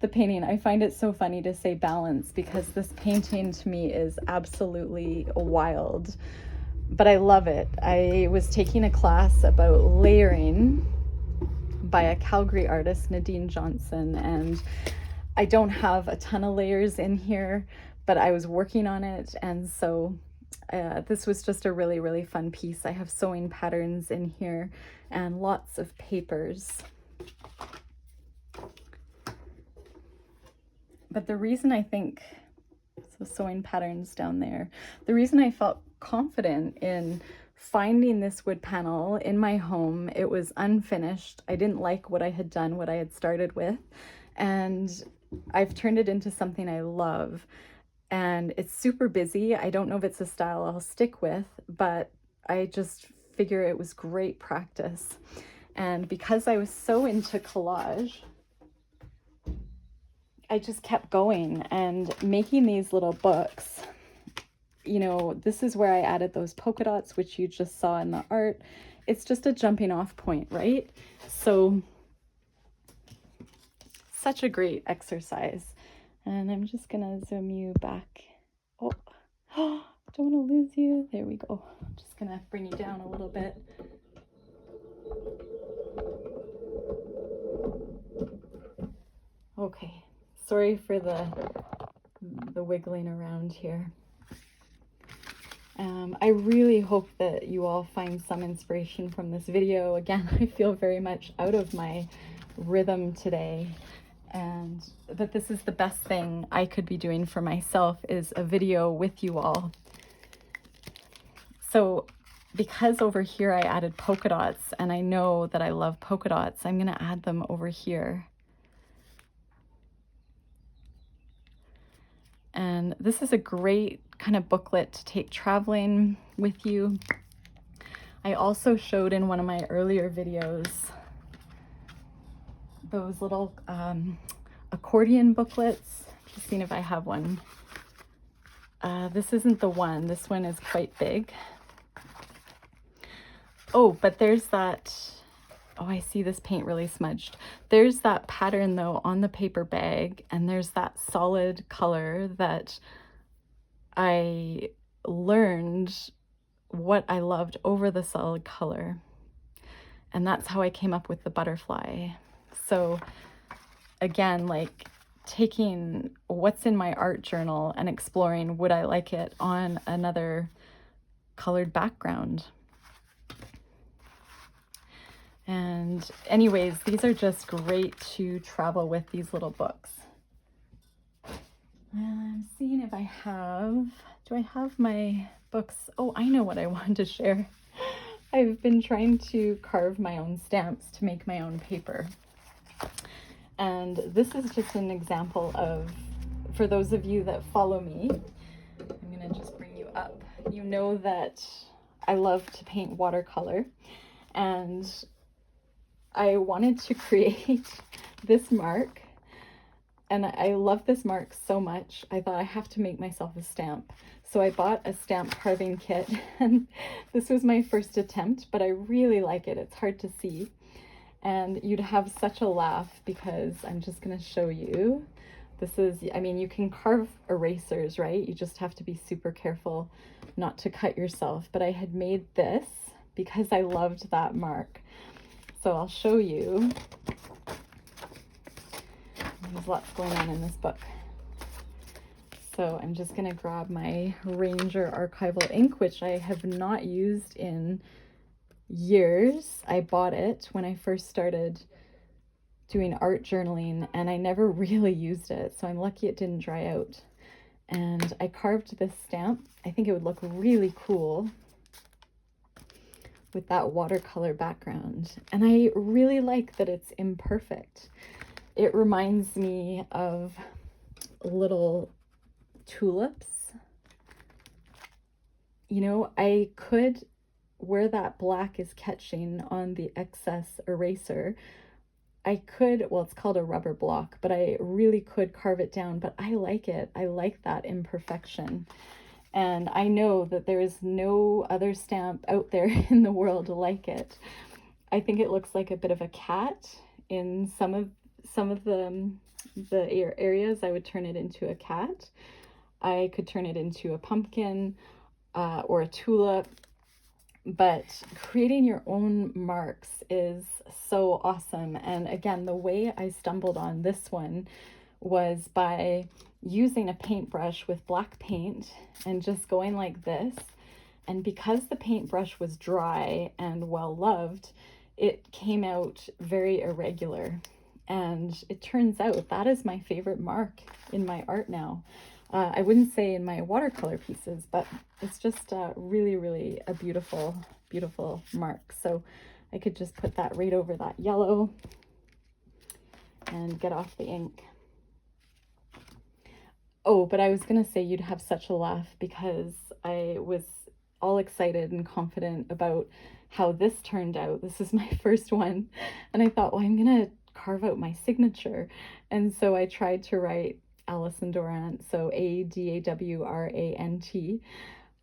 Speaker 1: the painting. I find it so funny to say balance because this painting to me is absolutely wild, but I love it. I was taking a class about layering by a Calgary artist, Nadine Johnson, and I don't have a ton of layers in here, but I was working on it, and so this was just a really, really fun piece. I have sewing patterns in here and lots of papers. But the reason I think, so sewing patterns down there, the reason I felt confident in finding this wood panel in my home, it was unfinished. I didn't like what I had done, what I had started with, and I've turned it into something I love. And it's super busy. I don't know if it's a style I'll stick with, but I just figure it was great practice. And because I was so into collage, I just kept going and making these little books. You know, this is where I added those polka dots, which you just saw in the art. It's just a jumping off point, right? So, such a great exercise. And I'm just gonna zoom you back. Oh, don't want to lose you. There we go. I'm just gonna bring you down a little bit. Okay, sorry for the wiggling around here. I really hope that you all find some inspiration from this video. Again, I feel very much out of my rhythm today, but this is the best thing I could be doing for myself, is a video with you all. So because over here I added polka dots, and I know that I love polka dots, I'm going to add them over here. And this is a great kind of booklet to take traveling with you. I also showed in one of my earlier videos those little accordion booklets. Just seeing if I have one. This isn't the one. This one is quite big. Oh, but there's that. Oh, I see this paint really smudged. There's that pattern though on the paper bag, and there's that solid color that I learned what I loved over the solid color. And that's how I came up with the butterfly. So again, like taking what's in my art journal and exploring, would I like it on another colored background? And anyways, these are just great to travel with, these little books. And I'm seeing if I have, do I have my books? Oh, I know what I wanted to share. I've been trying to carve my own stamps to make my own paper. And this is just an example of, for those of you that follow me, I'm gonna just bring you up. You know that I love to paint watercolor, and I wanted to create this mark, and I love this mark so much. I thought I have to make myself a stamp. So I bought a stamp carving kit, and this was my first attempt, but I really like it. It's hard to see. And you'd have such a laugh because I'm just gonna show you. This is, I mean, you can carve erasers, right? You just have to be super careful not to cut yourself. But I had made this because I loved that mark. So I'll show you. There's lots going on in this book. So I'm just going to grab my Ranger archival ink, which I have not used in years. I bought it when I first started doing art journaling, and I never really used it. So I'm lucky it didn't dry out. And I carved this stamp. I think it would look really cool with that watercolor background. And I really like that it's imperfect. It reminds me of little tulips. You know, I could, where that black is catching on the excess eraser, I could, well, it's called a rubber block, but I really could carve it down, but I like it. I like that imperfection. And I know that there is no other stamp out there in the world like it. I think it looks like a bit of a cat in some of the areas. I would turn it into a cat. I could turn it into a pumpkin or a tulip. But creating your own marks is so awesome. And again, the way I stumbled on this one was by using a paintbrush with black paint and just going like this. And because the paintbrush was dry and well loved, it came out very irregular. And it turns out that is my favorite mark in my art now. I wouldn't say in my watercolor pieces, but it's just really, really a beautiful, beautiful mark. So I could just put that right over that yellow and get off the ink. Oh, but I was going to say you'd have such a laugh because I was all excited and confident about how this turned out. This is my first one. And I thought, well, I'm going to carve out my signature. And so I tried to write Alison Durant, so Adawrant.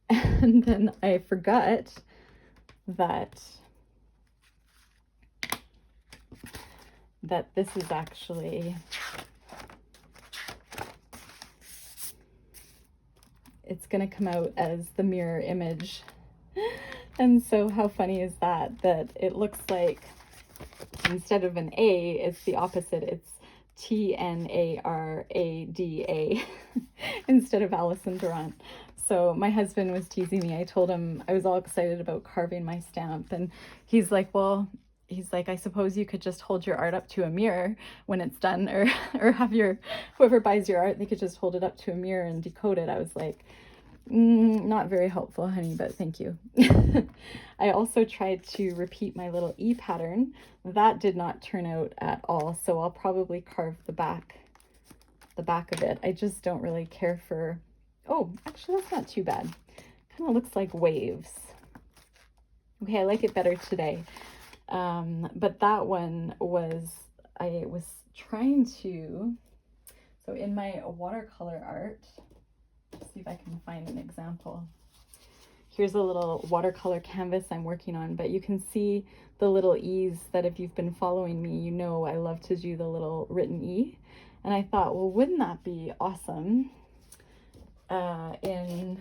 Speaker 1: And then I forgot that this is actually, it's going to come out as the mirror image. And so how funny is that it looks like instead of an A, it's the opposite. It's TNARADA instead of Alison Durant. So my husband was teasing me. I told him I was all excited about carving my stamp, and he's like, well, he's like, I suppose you could just hold your art up to a mirror when it's done, or have your, whoever buys your art, they could just hold it up to a mirror and decode it. I was like, not very helpful, honey, but thank you. I also tried to repeat my little E pattern. That did not turn out at all, so I'll probably carve the back of it. I just don't really care for, oh, actually that's not too bad. Kind of looks like waves. Okay, I like it better today. But that one was, I was trying to, so in my watercolor art, let's see if I can find an example. Here's a little watercolor canvas I'm working on, but you can see the little E's that if you've been following me, you know I love to do the little written E. And I thought, well, wouldn't that be awesome in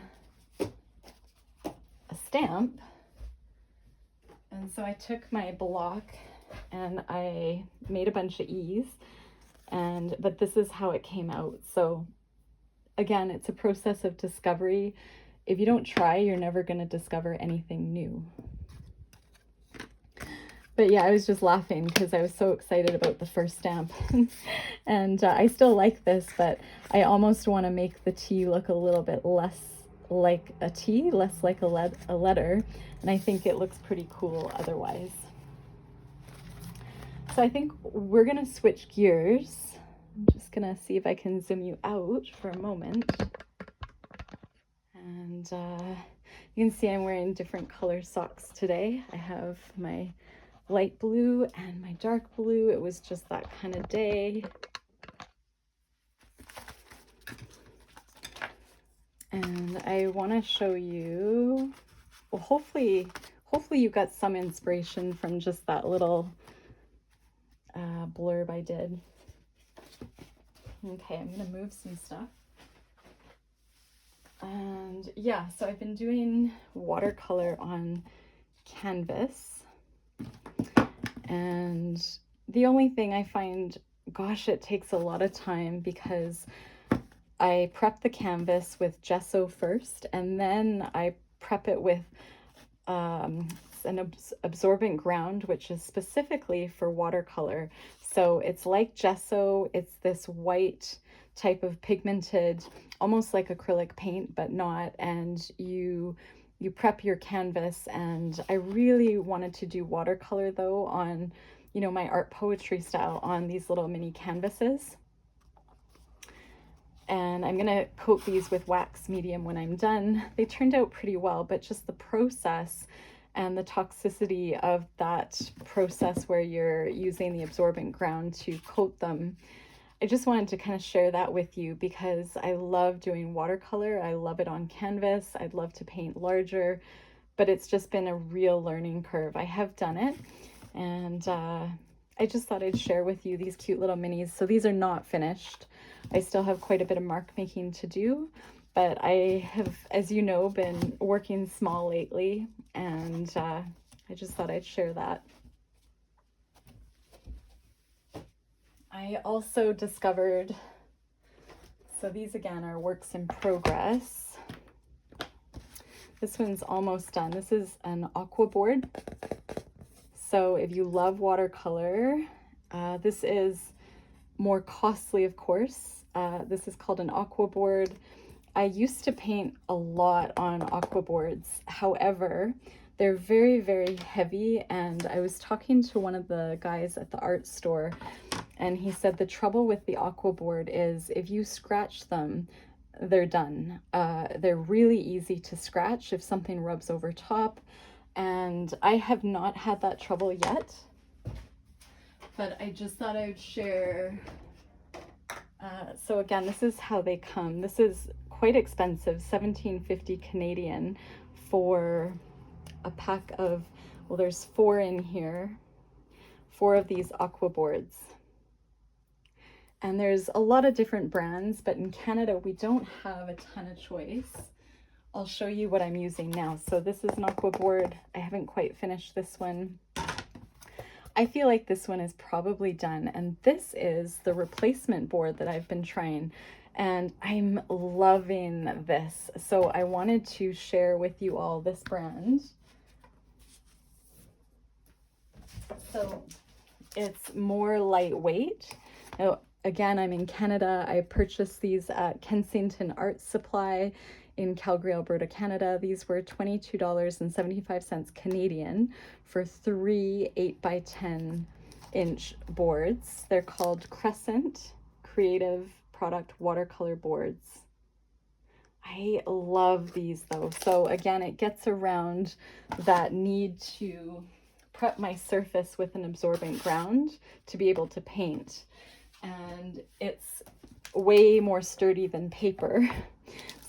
Speaker 1: a stamp? And so I took my block and I made a bunch of E's, but this is how it came out. So again, it's a process of discovery. If you don't try, you're never going to discover anything new. But yeah, I was just laughing because I was so excited about the first stamp. And I still like this, but I almost want to make the T look a little bit less like a T, less like a letter. And I think it looks pretty cool otherwise. So I think we're going to switch gears. I'm just going to see if I can zoom you out for a moment. And you can see I'm wearing different color socks today. I have my light blue and my dark blue. It was just that kind of day. And I want to show you, well, hopefully you got some inspiration from just that little blurb I did. Okay, I'm going to move some stuff. And yeah, so I've been doing watercolor on canvas. And the only thing I find, gosh, it takes a lot of time because I prep the canvas with gesso first, and then I prep it with an absorbent ground, which is specifically for watercolor. So it's like gesso, it's this white type of pigmented, almost like acrylic paint, but not, and you prep your canvas. And I really wanted to do watercolor though on, you know, my art poetry style on these little mini canvases. And I'm gonna coat these with wax medium when I'm done. They turned out pretty well, but just the process and the toxicity of that process where you're using the absorbent ground to coat them, I just wanted to kind of share that with you because I love doing watercolor. I love it on canvas. I'd love to paint larger, but it's just been a real learning curve. I have done it, and I just thought I'd share with you these cute little minis. So these are not finished. I still have quite a bit of mark making to do, but I have, as you know, been working small lately, and I just thought I'd share that. I also discovered, so these again are works in progress. This one's almost done. This is an aqua board. So if you love watercolor, this is more costly, of course. This is called an aqua board. I used to paint a lot on aqua boards. However, they're very, very heavy. And I was talking to one of the guys at the art store, and he said the trouble with the aqua board is if you scratch them, they're done. They're really easy to scratch if something rubs over top. And I have not had that trouble yet, but I just thought I would share. So again, this is how they come. This is quite expensive, $17.50 Canadian for a pack of, well, there's 4 in here, 4 of these aqua boards. And there's a lot of different brands, but in Canada, we don't have a ton of choice. I'll show you what I'm using now. So this is an aqua board. I haven't quite finished this one. I feel like this one is probably done. And this is the replacement board that I've been trying. and I'm loving this. So I wanted to share with you all this brand. So it's more lightweight. Now, again, I'm in Canada. I purchased these at Kensington Art Supply in Calgary, Alberta, Canada. These were $22.75 Canadian for 3 8x10-inch boards. They're called Crescent Creative Product Watercolor boards. I love these though. So again, it gets around that need to prep my surface with an absorbent ground to be able to paint. And it's way more sturdy than paper.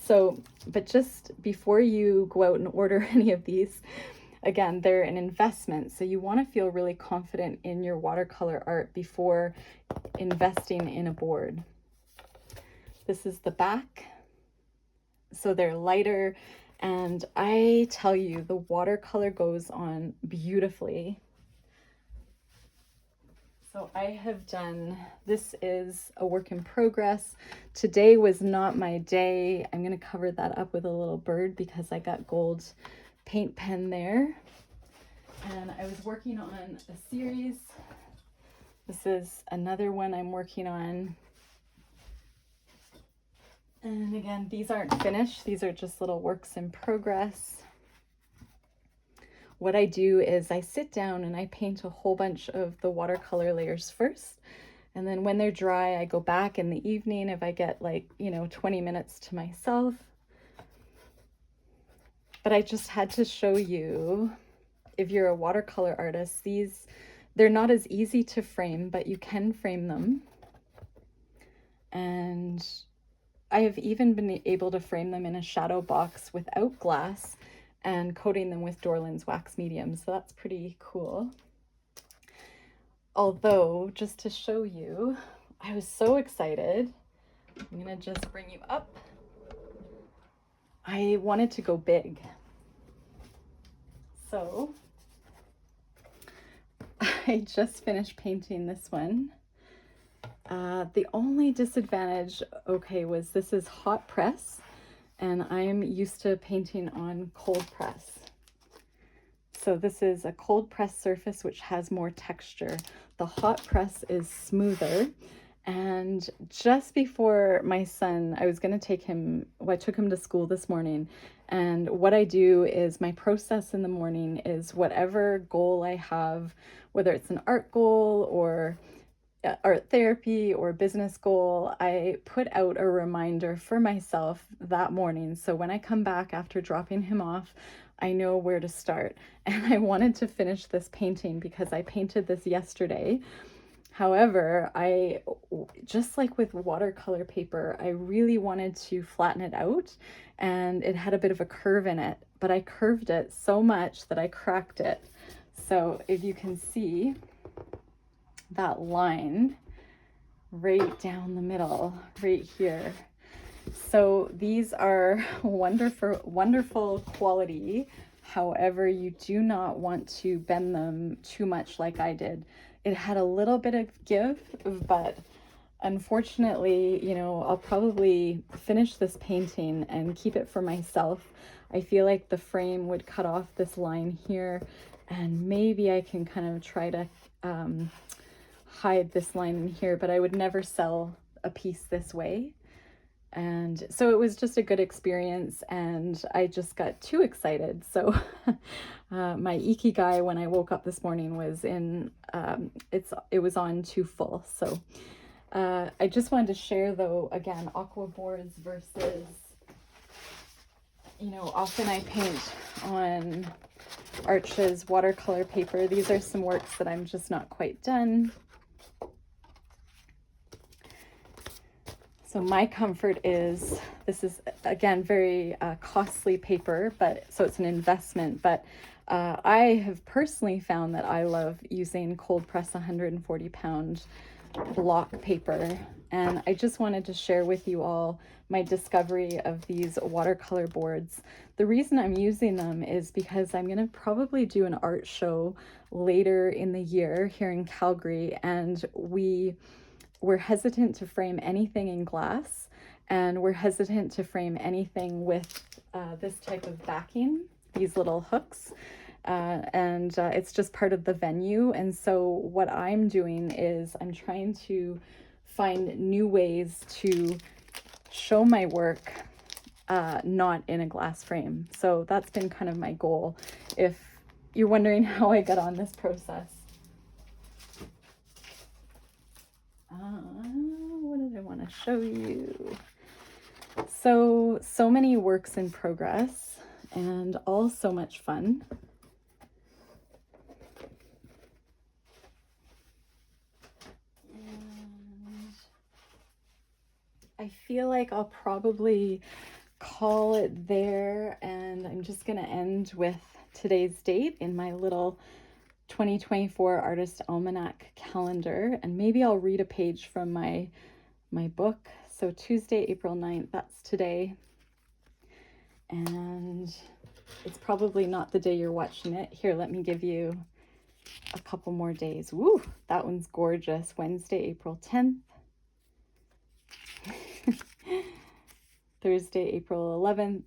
Speaker 1: So, but just before you go out and order any of these, again, they're an investment. So you want to feel really confident in your watercolor art before investing in a board. This is the back. So they're lighter, and I tell you, the watercolor goes on beautifully. So I have done, this is a work in progress. Today was not my day. I'm going to cover that up with a little bird because I got gold paint pen there. And I was working on a series. This is another one I'm working on. And again, these aren't finished. These are just little works in progress. What I do is I sit down and I paint a whole bunch of the watercolor layers first. And then when they're dry, I go back in the evening if I get 20 minutes to myself. But I just had to show you, if you're a watercolor artist, they're not as easy to frame, but you can frame them. And I have even been able to frame them in a shadow box without glass and coating them with Dorland's wax medium. So that's pretty cool. Although, just to show you, I was so excited. I'm gonna just bring you up. I wanted to go big. So I just finished painting this one. The only disadvantage, was this is hot press, and I'm used to painting on cold press. So this is a cold press surface which has more texture. The hot press is smoother. And just before my son, I was going to take him, I took him to school this morning. And what I do is my process in the morning is whatever goal I have, whether it's an art goal or art therapy or business goal, I put out a reminder for myself that morning. So when I come back after dropping him off, I know where to start. And I wanted to finish this painting because I painted this yesterday. However, I, just like with watercolor paper, I really wanted to flatten it out, and it had a bit of a curve in it, but I curved it so much that I cracked it. So if you can see that line right down the middle, right here. So these are wonderful quality. However, you do not want to bend them too much like I did. It had a little bit of give, but unfortunately, I'll probably finish this painting and keep it for myself. I feel like the frame would cut off this line here, and maybe I can kind of try to hide this line in here, but I would never sell a piece this way. And so it was just a good experience, and I just got too excited. So my ikigai when I woke up this morning was it was on too full. So I just wanted to share though, again, aqua boards versus, often I paint on Arches watercolor paper. These are some works that I'm just not quite done. So my comfort is, this is again very costly paper, so it's an investment, but I have personally found that I love using cold press 140 pound block paper. And I just wanted to share with you all my discovery of these watercolor boards. The reason I'm using them is because I'm going to probably do an art show later in the year here in Calgary, and we're hesitant to frame anything in glass. and we're hesitant to frame anything with this type of backing, these little hooks. It's just part of the venue. And so what I'm doing is I'm trying to find new ways to show my work not in a glass frame. So that's been kind of my goal. If you're wondering how I got on this process. What did I want to show you? So many works in progress and all so much fun. And I feel like I'll probably call it there, and I'm just going to end with today's date in my little 2024 Artist Almanac calendar, and maybe I'll read a page from my book. So Tuesday, April 9th, that's today. And it's probably not the day you're watching it. Here, let me give you a couple more days. Woo, that one's gorgeous. Wednesday, April 10th. Thursday, April 11th.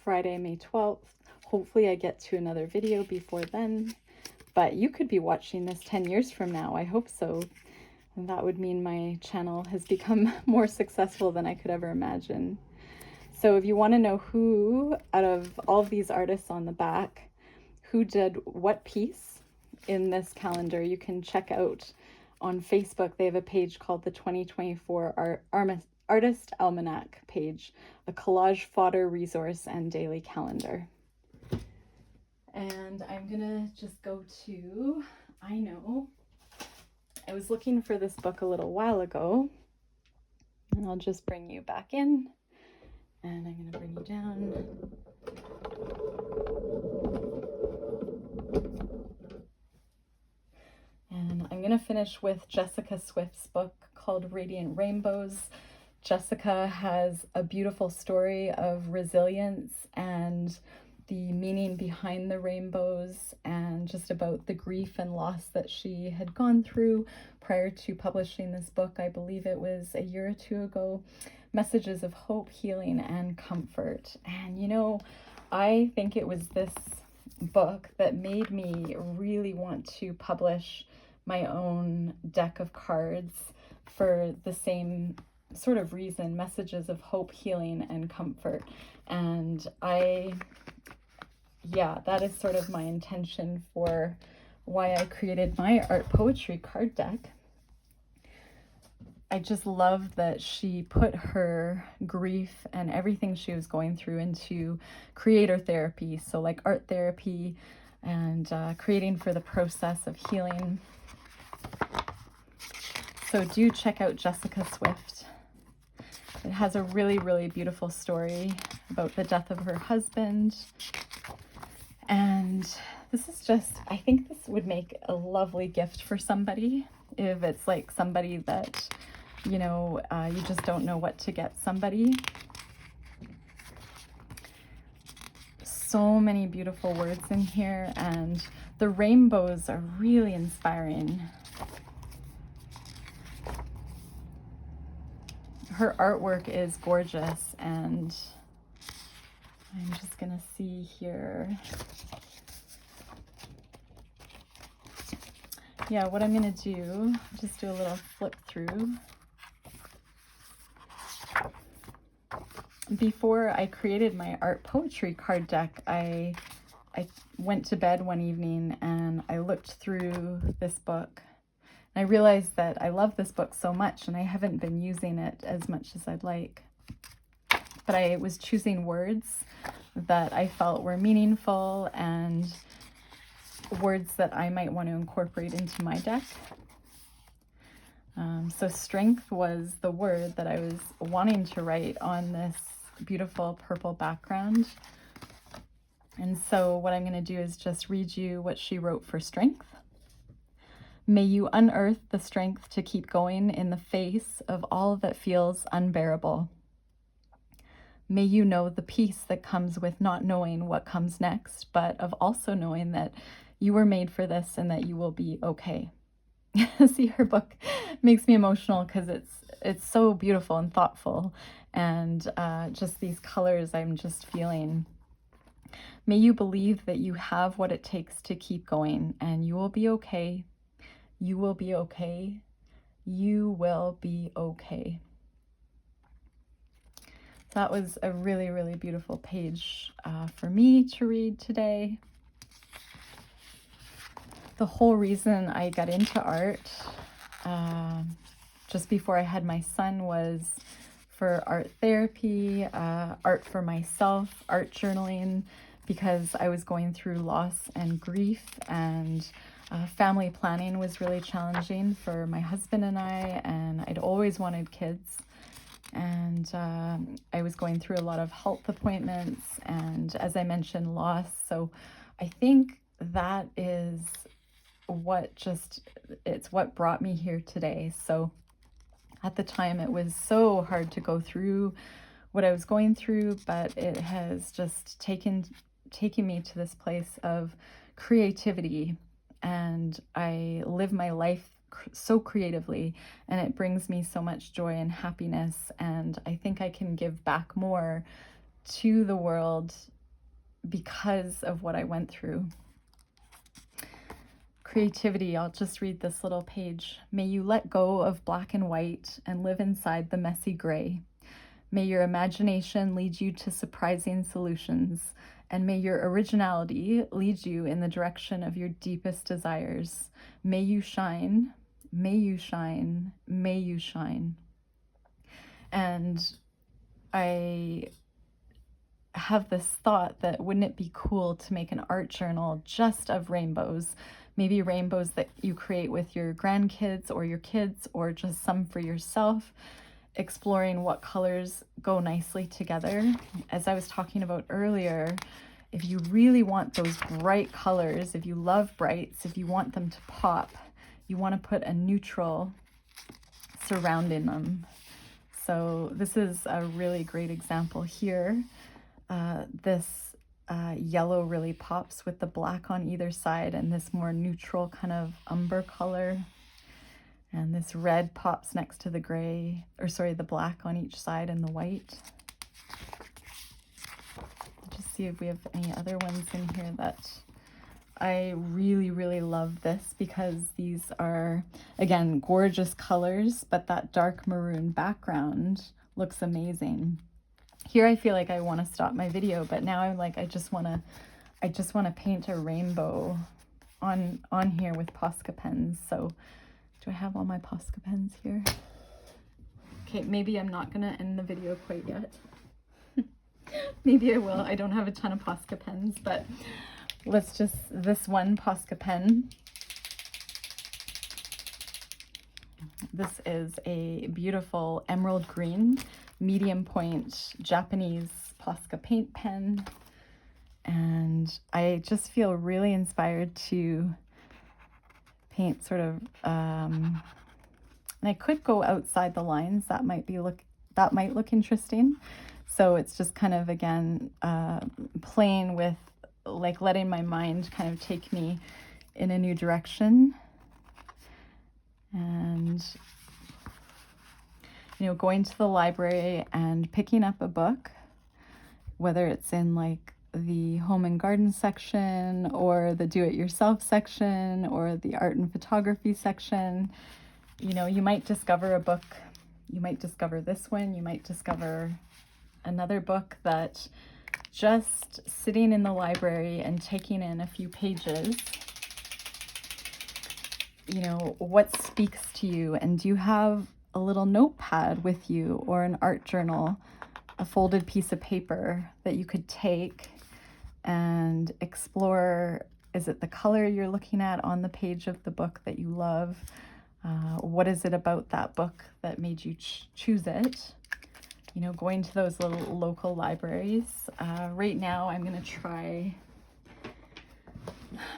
Speaker 1: Friday, May 12th. Hopefully I get to another video before then. But you could be watching this 10 years from now. I hope so. And that would mean my channel has become more successful than I could ever imagine. So if you want to know who, out of all of these artists on the back, who did what piece in this calendar, you can check out on Facebook. They have a page called the 2024 Artist Almanac page, a collage fodder resource and daily calendar. And I'm gonna just go to, I know, I was looking for this book a little while ago, and I'll just bring you back in, and I'm gonna bring you down. And I'm gonna finish with Jessica Swift's book called Radiant Rainbows. Jessica has a beautiful story of resilience and the meaning behind the rainbows, and just about the grief and loss that she had gone through prior to publishing this book. I believe it was a year or two ago. Messages of hope, healing, and comfort. And you know, I think it was this book that made me really want to publish my own deck of cards for the same sort of reason, messages of hope, healing, and comfort. And that is sort of my intention for why I created my art poetry card deck. I just love that she put her grief and everything she was going through into creator therapy. So like art therapy and creating for the process of healing. So do check out Jessica Swift. It has a really, really beautiful story about the death of her husband. And this is just, I think this would make a lovely gift for somebody. If it's like somebody that, you know, you just don't know what to get somebody. So many beautiful words in here, and the rainbows are really inspiring. Her artwork is gorgeous, and I'm just gonna see here. Yeah, what I'm gonna do, just do a little flip through. Before I created my art poetry card deck, I went to bed one evening and I looked through this book. And I realized that I love this book so much and I haven't been using it as much as I'd like. But I was choosing words that I felt were meaningful and words that I might want to incorporate into my deck. So strength was the word that I was wanting to write on this beautiful purple background. And so what I'm going to do is just read you what she wrote for strength. May you unearth the strength to keep going in the face of all that feels unbearable. May you know the peace that comes with not knowing what comes next, but of also knowing that you were made for this and that you will be okay. See, her book makes me emotional because it's so beautiful and thoughtful, and just these colors I'm just feeling. May you believe that you have what it takes to keep going, and you will be okay. You will be okay. You will be okay. That was a really, really beautiful page for me to read today. The whole reason I got into art just before I had my son was for art therapy, art for myself, art journaling, because I was going through loss and grief, and family planning was really challenging for my husband and I, and I'd always wanted kids. And I was going through a lot of health appointments, and as I mentioned, loss. So I think that is it's what brought me here today. So at the time it was so hard to go through what I was going through, but it has just taken me to this place of creativity, and I live my life so creatively, and it brings me so much joy and happiness, and I think I can give back more to the world because of what I went through. Creativity, I'll just read this little page. May you let go of black and white and live inside the messy gray. May your imagination lead you to surprising solutions, and may your originality lead you in the direction of your deepest desires. May you shine, may you shine, may you shine. And I have this thought that wouldn't it be cool to make an art journal just of rainbows? Maybe rainbows that you create with your grandkids or your kids, or just some for yourself, exploring what colors go nicely together. As I was talking about earlier, if you really want those bright colors, if you love brights, if you want them to pop, you want to put a neutral surrounding them. So this is a really great example here. This yellow really pops with the black on either side, and this more neutral kind of umber color. And this red pops next to the gray, or sorry, the black on each side and the white. Just see if we have any other ones in here that I really, really love this, because these are, again, gorgeous colors, but that dark maroon background looks amazing. Here I feel like I want to stop my video, but now I'm like, I just want to paint a rainbow on here with Posca pens. So do I have all my Posca pens here? Okay, maybe I'm not going to end the video quite yet. Maybe I will. I don't have a ton of Posca pens, but let's just, this one Posca pen. This is a beautiful emerald green, medium point Japanese Posca paint pen. And I just feel really inspired to paint sort of, and I could go outside the lines. That might look interesting. So it's just kind of, again, playing with, like, letting my mind kind of take me in a new direction. And, you know, going to the library and picking up a book, whether it's in like the home and garden section or the do-it-yourself section or the art and photography section. You know, you might discover a book, you might discover this one, you might discover another book that just sitting in the library and taking in a few pages, you know, what speaks to you. And do you have a little notepad with you, or an art journal, a folded piece of paper that you could take and explore? Is it the color you're looking at on the page of the book that you love? What is it about that book that made you choose it? You know, going to those little local libraries. Right now I'm going to try,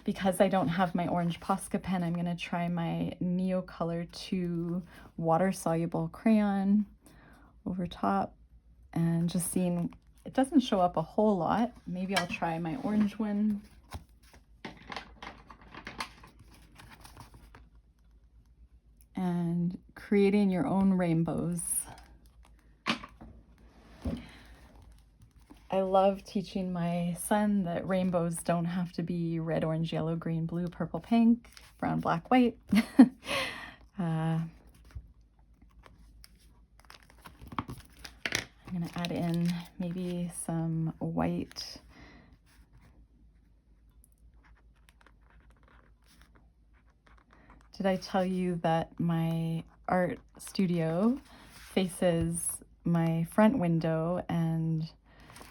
Speaker 1: because I don't have my orange Posca pen, I'm going to try my Neocolor 2 water-soluble crayon over top, and just seeing, it doesn't show up a whole lot. Maybe I'll try my orange one. and creating your own rainbows. I love teaching my son that rainbows don't have to be red, orange, yellow, green, blue, purple, pink, brown, black, white. I'm going to add in maybe some white. Did I tell you that my art studio faces my front window, and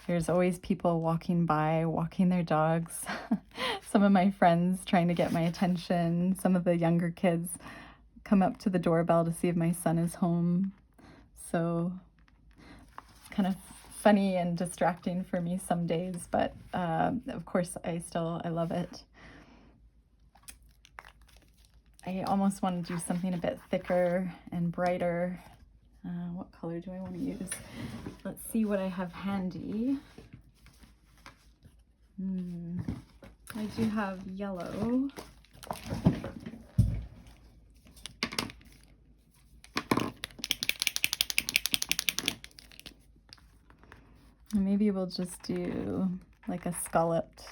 Speaker 1: there's always people walking by, walking their dogs. Some of my friends trying to get my attention. Some of the younger kids come up to the doorbell to see if my son is home. So it's kind of funny and distracting for me some days, but of course I love it. I almost want to do something a bit thicker and brighter. What color do I want to use? Let's see what I have handy. I do have yellow. Maybe we'll just do like a scalloped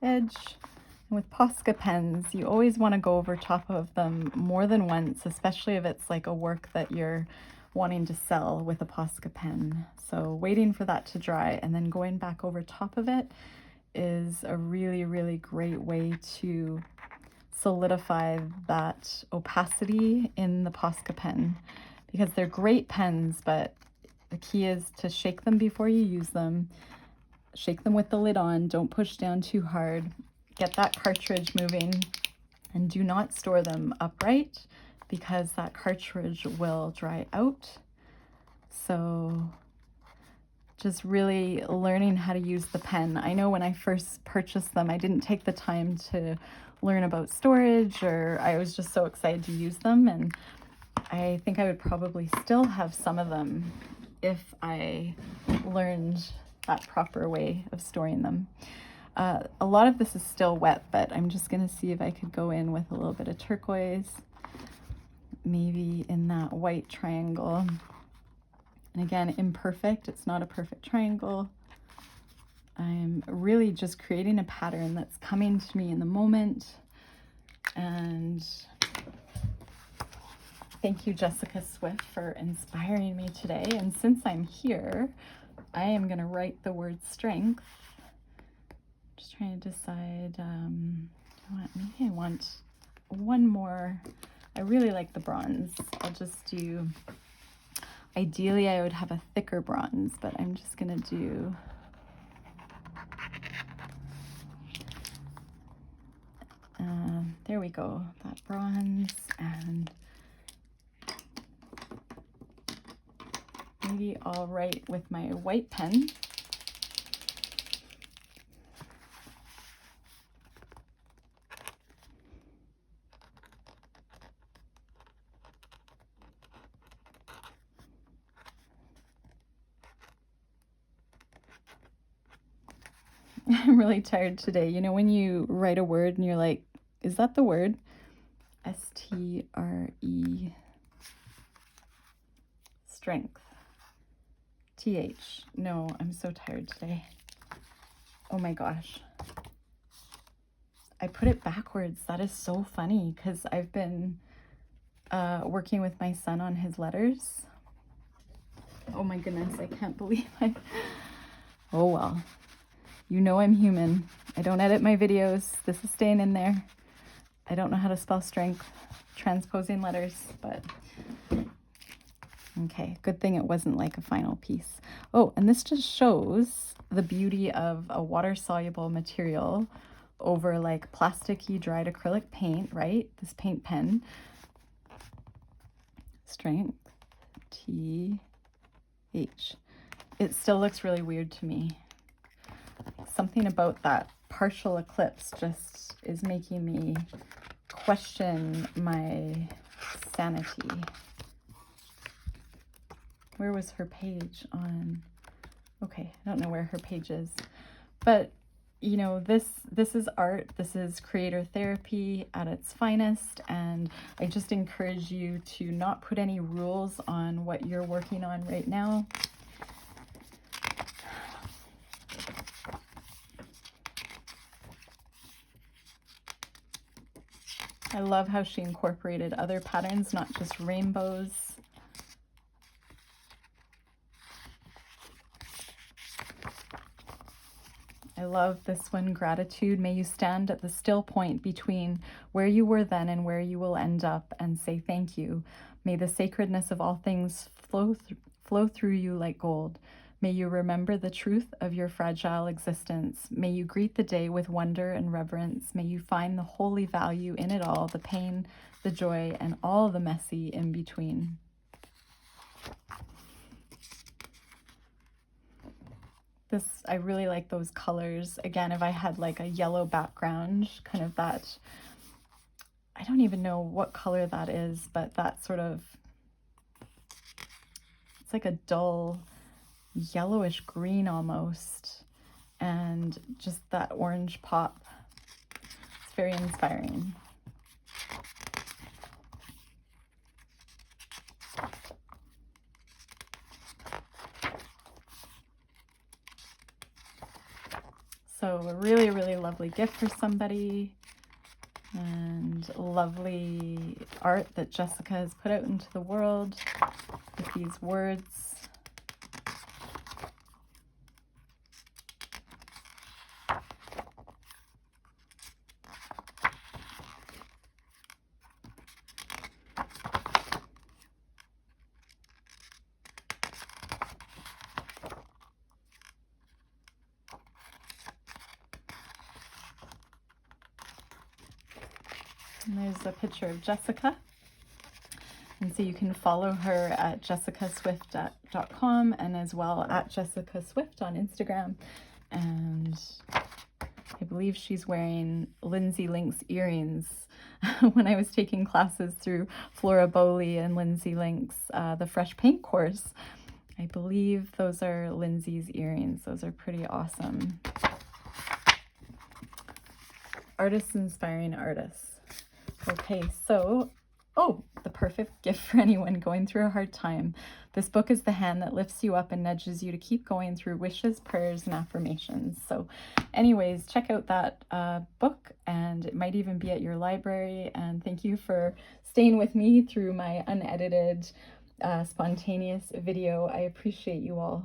Speaker 1: edge. And with Posca pens, you always want to go over top of them more than once, especially if it's like a work that you're wanting to sell with a Posca pen. So waiting for that to dry and then going back over top of it is a really, really great way to solidify that opacity in the Posca pen, because they're great pens, but the key is to shake them before you use them. Shake them with the lid on, don't push down too hard. Get that cartridge moving, and do not store them upright because that cartridge will dry out. So just really learning how to use the pen. I know when I first purchased them, I didn't take the time to learn about storage, or I was just so excited to use them, and I think I would probably still have some of them if I learned that proper way of storing them. A lot of this is still wet, but I'm just going to see if I could go in with a little bit of turquoise, maybe in that white triangle. And again, imperfect, it's not a perfect triangle. I'm really just creating a pattern that's coming to me in the moment. And thank you, Jessica Swift, for inspiring me today. And since I'm here, I am going to write the word strength. Just trying to decide, maybe I want one more. I really like the bronze. I'll just do, ideally I would have a thicker bronze, but I'm just gonna do there we go, that bronze, and maybe I'll write with my white pen. I'm really tired today. You know, when you write a word and you're like, is that the word? S-T-R-E, strength. T-H. No, I'm so tired today. Oh my gosh. I put it backwards. That is so funny because I've been working with my son on his letters. Oh my goodness, I can't believe Oh well. You know I'm human. I don't edit my videos. This is staying in there. I don't know how to spell strength, transposing letters, but okay, good thing it wasn't like a final piece. Oh, and this just shows the beauty of a water-soluble material over like plasticky dried acrylic paint, right? This paint pen. Strength, T-H. It still looks really weird to me. Something about that partial eclipse just is making me question my sanity. Where was her page on? Okay, I don't know where her page is, but you know, this is art. This is creator therapy at its finest, and I just encourage you to not put any rules on what you're working on right now. I love how she incorporated other patterns, not just rainbows. I love this one, gratitude. May you stand at the still point between where you were then and where you will end up and say thank you. May the sacredness of all things flow through you like gold. May you remember the truth of your fragile existence. May you greet the day with wonder and reverence. May you find the holy value in it all, the pain, the joy, and all the messy in between. This, I really like those colors. Again, if I had like a yellow background, kind of that, I don't even know what color that is, but that sort of, it's like a dull yellowish green almost, and just that orange pop. It's very inspiring. So a really, really lovely gift for somebody, and lovely art that Jessica has put out into the world with these words. And there's a picture of Jessica. And so you can follow her at jessicaswift.com and as well at Jessica Swift on Instagram. And I believe she's wearing Lindsay Link's earrings. When I was taking classes through Flora Bowley and Lindsay Link's the Fresh Paint course, I believe those are Lindsay's earrings. Those are pretty awesome. Artists inspiring artists. Okay, so, oh, the perfect gift for anyone going through a hard time. This book is the hand that lifts you up and nudges you to keep going through wishes, prayers, and affirmations. So anyways, check out that book, and it might even be at your library. And thank you for staying with me through my unedited, spontaneous video. I appreciate you all.